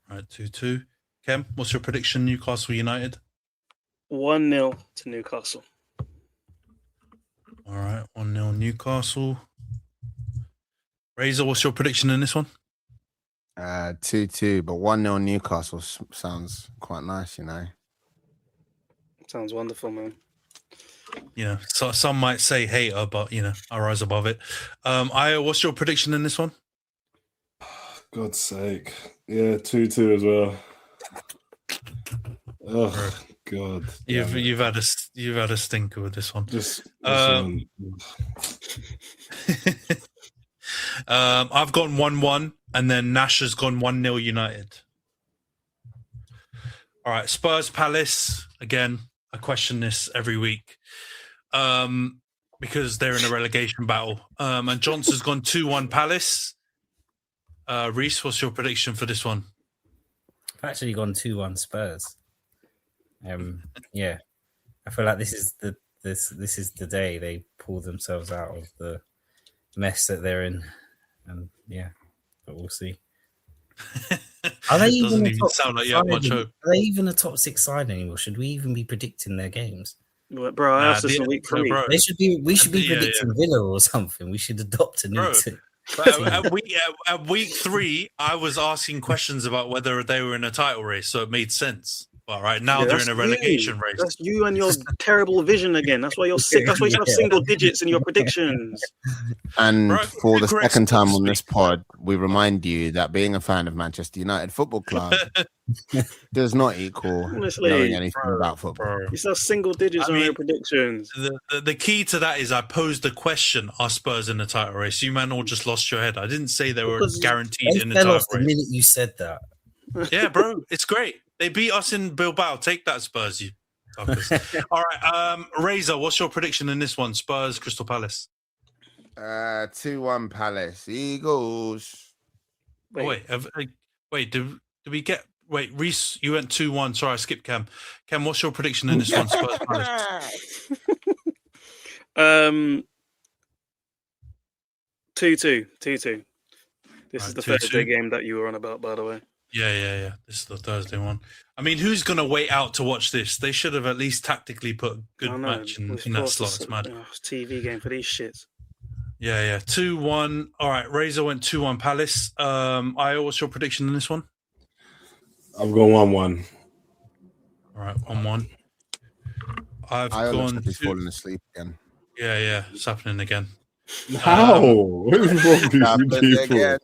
S4: All right, 2-2. Khem, what's your prediction? Newcastle United.
S6: 1-0 to Newcastle.
S4: All right, 1-0 Newcastle. Razor, what's your prediction in this one?
S5: 2-2, but 1-0 Newcastle sounds quite nice, you know.
S6: Sounds wonderful, man.
S4: You know, so some might say hater, but you know, I rise above it. Io, what's your prediction in this one?
S7: God's sake. Yeah, 2-2 as well. Oh God.
S4: You've had a stinker with this one.
S7: Just
S4: I've gone 1-1, and then Nash has gone 1-0 United. All right, Spurs Palace. Again, I question this every week because they're in a relegation battle. And Johnson's gone 2-1 Palace. Rhys, what's your prediction for this one?
S8: I've actually gone 2-1 Spurs. Yeah, I feel like this is the day they pull themselves out of the mess that they're in, and yeah, but we'll see. Are they even a top
S4: sound like you have much hope.
S8: Are they even a top 6 side anymore? Should we even be predicting their games?
S6: Bro, I asked this in week 3.
S8: They should be. We should be predicting Villa or something. We should adopt a new team.
S4: At week 3, I was asking questions about whether they were in a title race, so it made sense. But right now they're in a relegation race.
S6: That's you and your terrible vision again. That's why you're sick. That's why you have single digits in your predictions.
S5: And
S4: Right,
S5: for the
S4: regrets
S5: second time
S4: this
S5: on this
S4: week.
S5: pod, we remind you that being a fan of Manchester United Football Club does not equal
S6: Honestly,
S5: knowing anything about football.
S6: You still have single digits on your predictions.
S4: The key to that is I posed the question: are Spurs in the title race? You man all just lost your head. I didn't say they were guaranteed in the
S8: fell
S4: title
S8: off the
S4: race.
S8: minute you said that.
S4: Yeah, bro, it's great. They beat us in Bilbao. Take that, Spurs, you fuckers. All right, Razor, what's your prediction in this one? Spurs, Crystal Palace.
S5: 2-1 Palace. Eagles.
S4: Wait, did we get... Wait, Rhys, you went 2-1. Sorry, I skipped Khem. Khem, what's your prediction in this one? Spurs, Palace.
S6: 2-2. This is the
S4: 2-2.
S6: Thursday game that you were on about, by the way.
S4: Yeah. This is the Thursday one. I mean, who's going to wait out to watch this? They should have at least tactically put a good match in that slot. It's mad.
S6: TV game for these shits.
S4: Yeah. 2-1. All right, Razor went 2-1 Palace. Io, what's your prediction in this one?
S7: I've gone 1-1.
S4: All right, 1-1. I've
S5: Looks
S4: gone
S5: like he's falling asleep again.
S4: Yeah, it's happening again.
S7: How? What is wrong with you people?
S5: Again.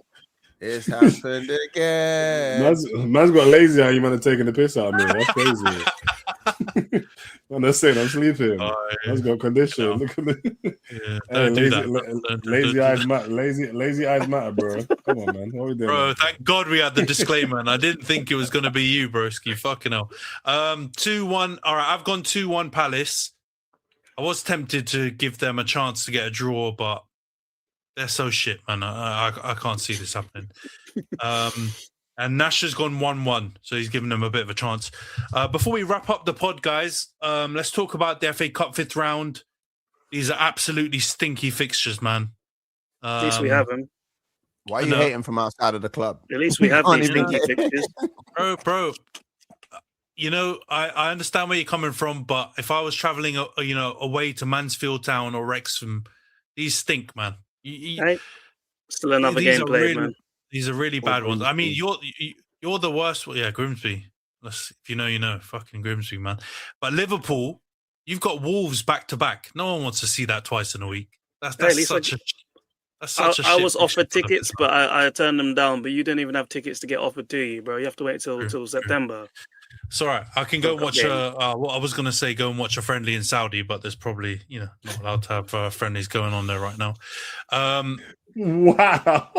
S5: It's happened again.
S7: Man's got lazy how you man are taking the piss out of me. That's crazy. Man, that's saying I'm sleeping. Man's got condition.
S4: No.
S7: Look at me.
S4: Yeah,
S7: Lazy eyes matter, bro. Come on, man. What are we doing?
S4: Bro, thank God we had the disclaimer, and I didn't think it was going to be you, broski. Fucking hell. 2-1. All right, I've gone 2-1 Palace. I was tempted to give them a chance to get a draw, but they're so shit, man. I can't see this happening. And Nash has gone 1-1, so he's given them a bit of a chance. Before we wrap up the pod, guys, let's talk about the FA Cup 5th round. These are absolutely stinky fixtures, man.
S6: At least we have them.
S5: Why are you hating from outside of the club?
S6: At least we have these stinky fixtures.
S4: Bro. You know, I understand where you're coming from, but if I was traveling, away to Mansfield Town or Wrexham, these stink, man.
S6: Still another game played, man.
S4: These are really bad ones. I mean, you're the worst. Yeah, Grimsby. If you know, you know. Fucking Grimsby, man. But Liverpool, you've got Wolves back to back. No one wants to see that twice in a week. That's such a
S6: I was offered tickets, but I turned them down. But you didn't even have tickets to get offered to you, bro. You have to wait till September.
S4: It's all right. I can go
S6: World Cup
S4: watch.
S6: game.
S4: What I was going to say, go and watch a friendly in Saudi, but there's probably not allowed to have friendlies going on there right now.
S7: Wow.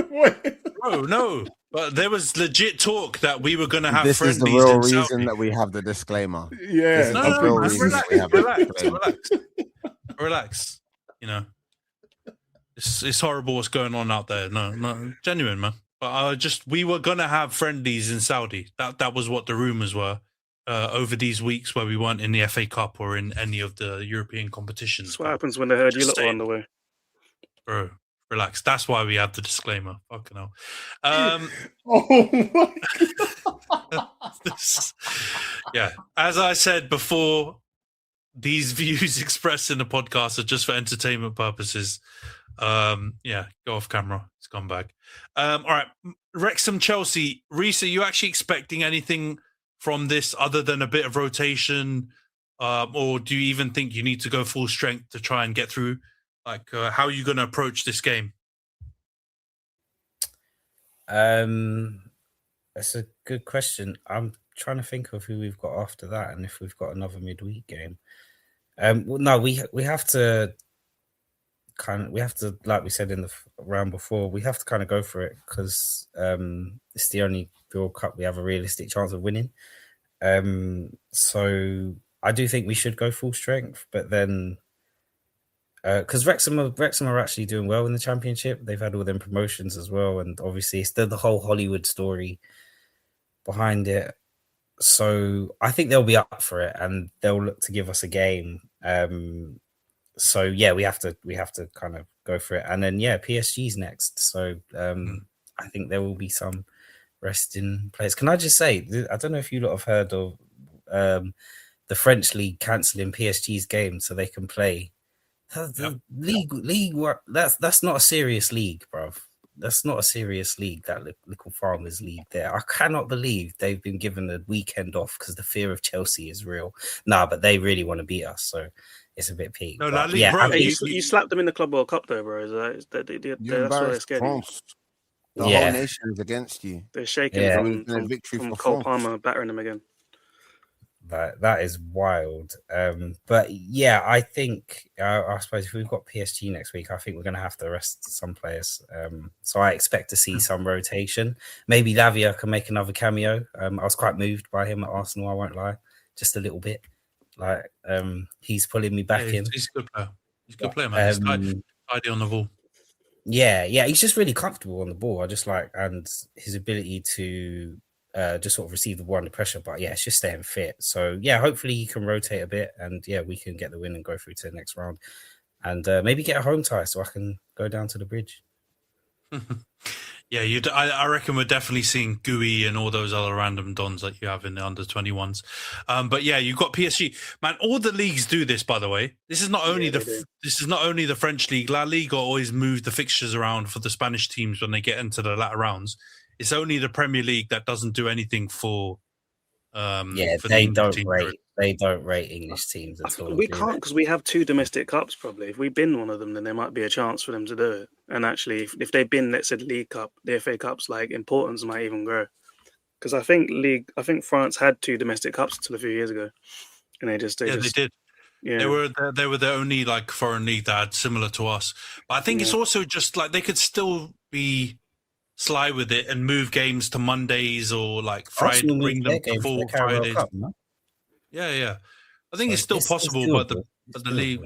S7: Wait.
S4: Bro, no. But there was legit talk that we were going to have
S5: This is the
S4: friendlies
S5: real
S4: in
S5: reason
S4: Saudi.
S5: that we have the disclaimer.
S7: Yeah.
S5: This is
S4: No,
S5: the
S4: no,
S5: real
S4: man,
S5: reason that we have the disclaimer.
S4: relax. It's horrible what's going on out there. No, genuine, man. But we were gonna have friendlies in Saudi. That was what the rumors were over these weeks where we weren't in the FA Cup or in any of the European competitions.
S6: That's what happens when they heard you
S4: Just
S6: lot were on the way.
S4: Bro, relax. That's why we have the disclaimer. Fucking hell.
S7: Oh my
S4: Yeah, as I said before, these views expressed in the podcast are just for entertainment purposes. Yeah, go off camera. Scumbag. All right, Wrexham Chelsea. Rhys, are you actually expecting anything from this other than a bit of rotation, or do you even think you need to go full strength to try and get through? Like, how are you going to approach this game?
S8: That's a good question. I'm trying to think of who we've got after that, and if we've got another midweek game. No, we have to like we said in the round before, we have to kind of go for it because it's the only World Cup we have a realistic chance of winning. So I do think we should go full strength, but then because Wrexham are actually doing well in the Championship. They've had all them promotions as well, and obviously it's the whole Hollywood story behind it. So I think they'll be up for it, and they'll look to give us a game. So yeah, we have to kind of go for it, and then PSG's next. So I think there will be some resting players. Can I just say, I don't know if you lot have heard of the French league cancelling PSG's game so they can play. The league work. That's not a serious league, bruv. That's not a serious league. That little farmers league there. I cannot believe they've been given a weekend off because the fear of Chelsea is real. Nah, but they really want to beat us, so it's a bit peak.
S4: No,
S8: but,
S4: bro,
S6: you slapped them in the Club World Cup, though, bro. That's why they're scared.
S5: France. The whole nation is against you.
S6: They're shaking from Cole Palmer battering them again.
S8: That is wild. But yeah, I think I suppose if we've got PSG next week, I think we're going to have to rest some players. So I expect to see some rotation. Maybe Lavia can make another cameo. I was quite moved by him at Arsenal. I won't lie, just a little bit. Like he's pulling me back in.
S4: He's a good player. He's a good player, man. He's tidy on the ball.
S8: Yeah, he's just really comfortable on the ball. I just like, and his ability to just sort of receive the ball under pressure. But yeah, it's just staying fit. So yeah, hopefully he can rotate a bit, and yeah, we can get the win and go through to the next round, and maybe get a home tie so I can go down to the bridge.
S4: Yeah, I reckon we're definitely seeing Gui and all those other random dons that you have in the under-21s. But yeah, you've got PSG. Man, all the leagues do this, by the way. This is not only the French league. La Liga always move the fixtures around for the Spanish teams when they get into the latter rounds. It's only the Premier League that doesn't do anything for
S8: they don't rate English teams at all.
S6: We can't because we have 2 domestic cups. Probably if we bin one of them, then there might be a chance for them to do it. And actually, if they bin, let's say, the League Cup, the FA Cups, like importance might even grow. Because I think France had 2 domestic cups until a few years ago, and they did. Yeah,
S4: they were the only like foreign league that had similar to us. But I think it's also just like they could still be sly with it and move games to Mondays or like Friday, bring them to full Fridays.
S8: Cup, no?
S4: Yeah. I think it's still possible, but the league,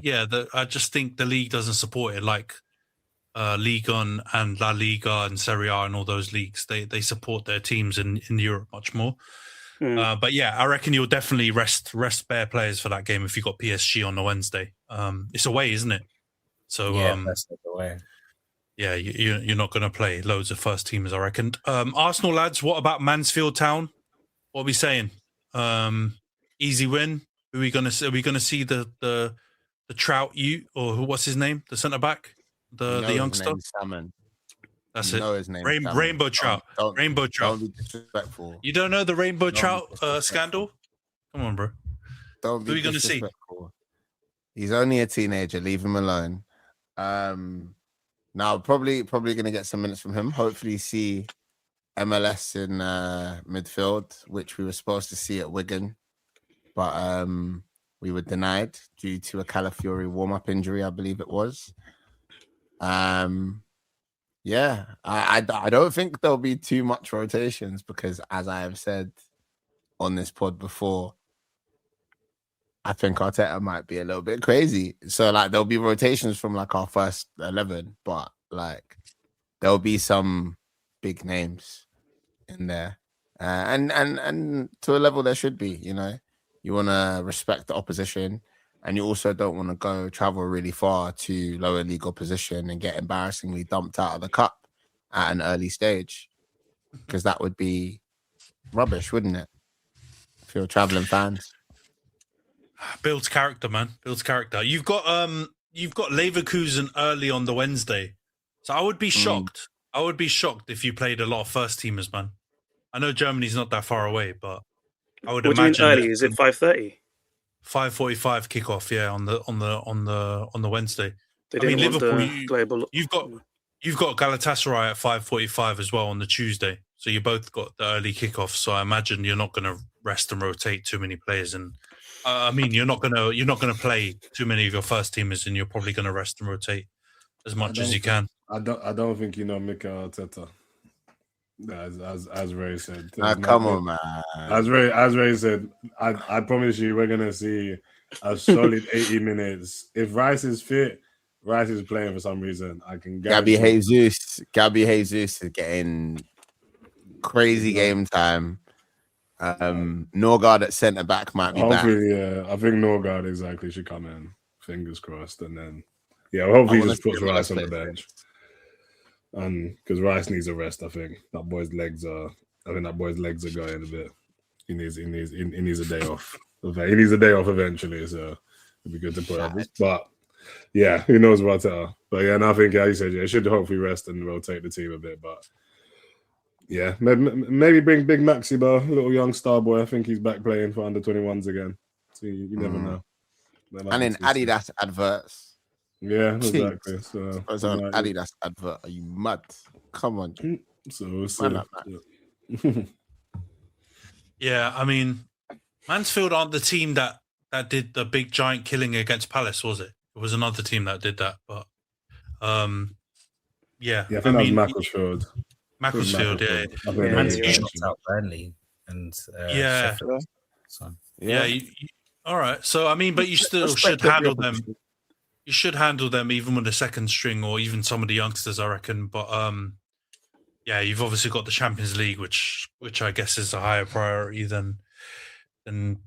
S4: I just think the league doesn't support it like Ligue 1 and La Liga and Serie A and all those leagues. They support their teams in Europe much more. But yeah, I reckon you'll definitely rest spare players for that game if you've got PSG on the Wednesday. It's away, isn't it? So
S8: that's away.
S4: Yeah, you're not going to play loads of first teamers, I reckon. Arsenal lads, what about Mansfield Town? What are we saying? Easy win. Are we going to see the Trout or what's his name? The centre back, the youngster.
S5: Salmon.
S4: That's
S5: his name.
S4: Rainbow Trout. Rainbow Trout.
S5: Don't be disrespectful.
S4: You don't know the Rainbow Trout scandal? Come on, bro.
S5: Don't be
S4: Who are we going to see?
S5: He's only a teenager. Leave him alone. Now, probably going to get some minutes from him. Hopefully, see MLS in midfield, which we were supposed to see at Wigan, but we were denied due to a Calafiori warm-up injury, I believe it was. Yeah, I don't think there'll be too much rotations because, as I have said on this pod before, I think Arteta might be a little bit crazy. So, like, there'll be rotations from, like, our first 11, but, like, there'll be some big names in there. And to a level there should be, you know. You want to respect the opposition, and you also don't want to travel really far to lower league opposition and get embarrassingly dumped out of the cup at an early stage, because that would be rubbish, wouldn't it? For your traveling fans.
S4: Builds character, man. Builds character. You've got Leverkusen early on the Wednesday, so I would be shocked. I would be shocked if you played a lot of first teamers, man. I know Germany's not that far away, but I would imagine.
S6: What do you mean early? Is it 5:30?
S4: 5:45 kickoff, yeah, on the Wednesday.
S6: I mean, Liverpool.
S4: You've got Galatasaray at 5:45 as well on the Tuesday. So you both got the early kickoff. So I imagine you're not going to rest and rotate too many players, and I mean you're not going to play too many of your first teamers, and you're probably going to rest and rotate as much as you can.
S7: I don't think you know Mikel Arteta. As Ray said.
S5: Come on, man.
S7: As Ray said, I promise you we're gonna see a solid 80 minutes. If Rhys is fit, Rhys is playing for some reason. I can
S5: Gabby Jesus is getting crazy game time. Norgard at centre back might be back.
S7: Yeah, I think Norgard exactly should come in. Fingers crossed, and then hopefully he just puts Rhys on the bench. Because Rhys needs a rest, I think that boy's legs are going a bit. He needs a day off. He needs a day off eventually, so it'd be good to put up. But yeah, who knows about that? But yeah, and I think you said, it should hopefully rest and rotate the team a bit. But yeah, maybe bring Big Maxi Bar, little young star boy. I think he's back playing for under 21s again. So you never know.
S5: And in Adidas adverts.
S7: Yeah, exactly. So
S5: it's an Adidas advert. Are you mad? Come on.
S4: Yeah, I mean, Mansfield aren't the team that did the big giant killing against Palace, was it? It was another team that did that, but yeah.
S7: I think that was Macclesfield.
S4: Macclesfield, yeah.
S8: Mansfield knocked out Burnley and Sheffield. So.
S4: Yeah. All right. So I mean, but you still should handle them. You should handle them even with the second string or even some of the youngsters, I reckon. But yeah, you've obviously got the Champions League, which I guess is a higher priority than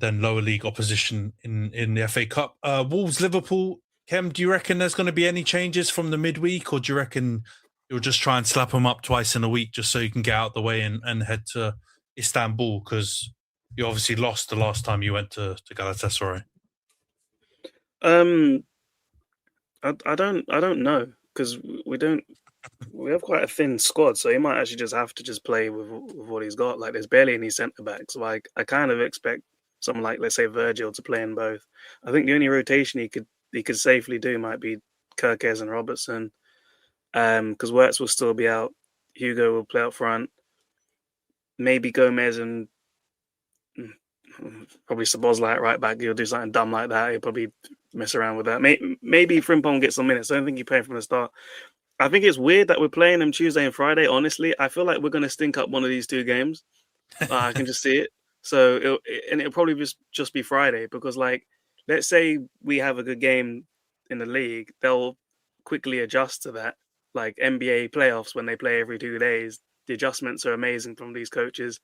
S4: lower league opposition in the FA Cup. Wolves, Liverpool. Khem, do you reckon there's going to be any changes from the midweek, or do you reckon you'll just try and slap them up twice in a week just so you can get out the way and head to Istanbul? Because you obviously lost the last time you went to Galatasaray.
S6: I don't know, because we have quite a thin squad, so he might actually just have to just play with what he's got. Like, there's barely any centre backs. So I kind of expect someone like, let's say, Virgil to play in both. I think the only rotation he could safely do might be Kirkes and Robertson, because Wirtz will still be out. Hugo will play up front. Maybe Gomez and probably Szoboszlai at right back. He'll do something dumb like that. He'll probably mess around with that. Maybe Frimpong gets some minutes. I don't think he played from the start. I think it's weird that we're playing them Tuesday and Friday. Honestly, I feel like we're going to stink up one of these two games. I can just see it. So it'll probably just be Friday, because, like, let's say we have a good game in the league, they'll quickly adjust to that. Like NBA playoffs, when they play every 2 days, the adjustments are amazing from these coaches,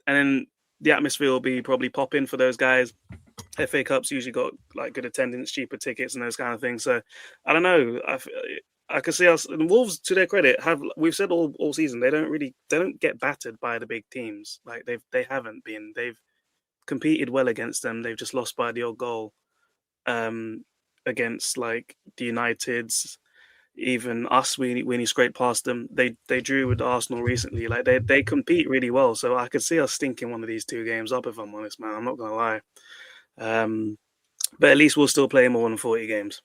S6: and then the atmosphere will be probably popping for those guys. FA Cup's usually got like good attendance, cheaper tickets, and those kind of things. So I don't know. I can see us, and Wolves, to their credit, we've said all season they don't get battered by the big teams. Like they haven't been. They've competed well against them. They've just lost by the odd goal against like the Uniteds. Even us, when he scraped past them, they drew with Arsenal recently. Like they compete really well, so I could see us stinking one of these two games up, if I'm honest, man. I'm not gonna lie, but at least we'll still play more than 40 games.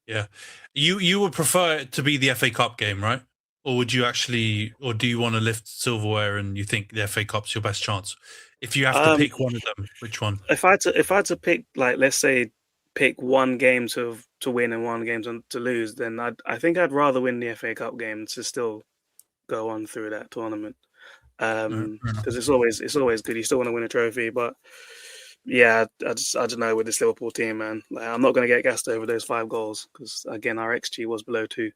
S4: Yeah, you would prefer it to be the FA Cup game, right? or would you actually, or do you want to lift silverware and you think the FA Cup's your best chance? If you have to pick one of them, which one?
S6: If I had to pick, like, let's say, pick one game to win and one game to lose, then I think I'd rather win the FA Cup game to still go on through that tournament. Because it's always good. You still want to win a trophy, but yeah, I don't know with this Liverpool team, man. Like, I'm not going to get gassed over those 5 goals because again, our XG was below 2.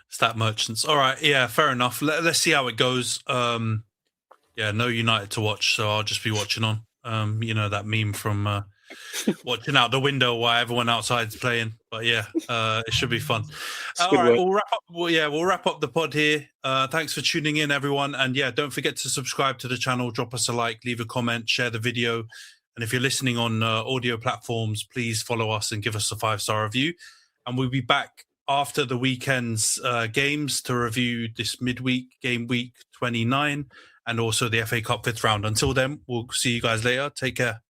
S4: Stat merchants. All right, yeah, fair enough. Let's see how it goes. Yeah, no United to watch, so I'll just be watching on. You know that meme from watching out the window while everyone outside's playing. But yeah, it should be fun. All right, we'll wrap up. We'll wrap up the pod here. Thanks for tuning in, everyone. And yeah, don't forget to subscribe to the channel, drop us a like, leave a comment, share the video. And if you're listening on audio platforms, please follow us and give us a 5-star review. And we'll be back after the weekend's games to review this midweek, game week 29, and also the FA Cup 5th round. Until then, we'll see you guys later. Take care.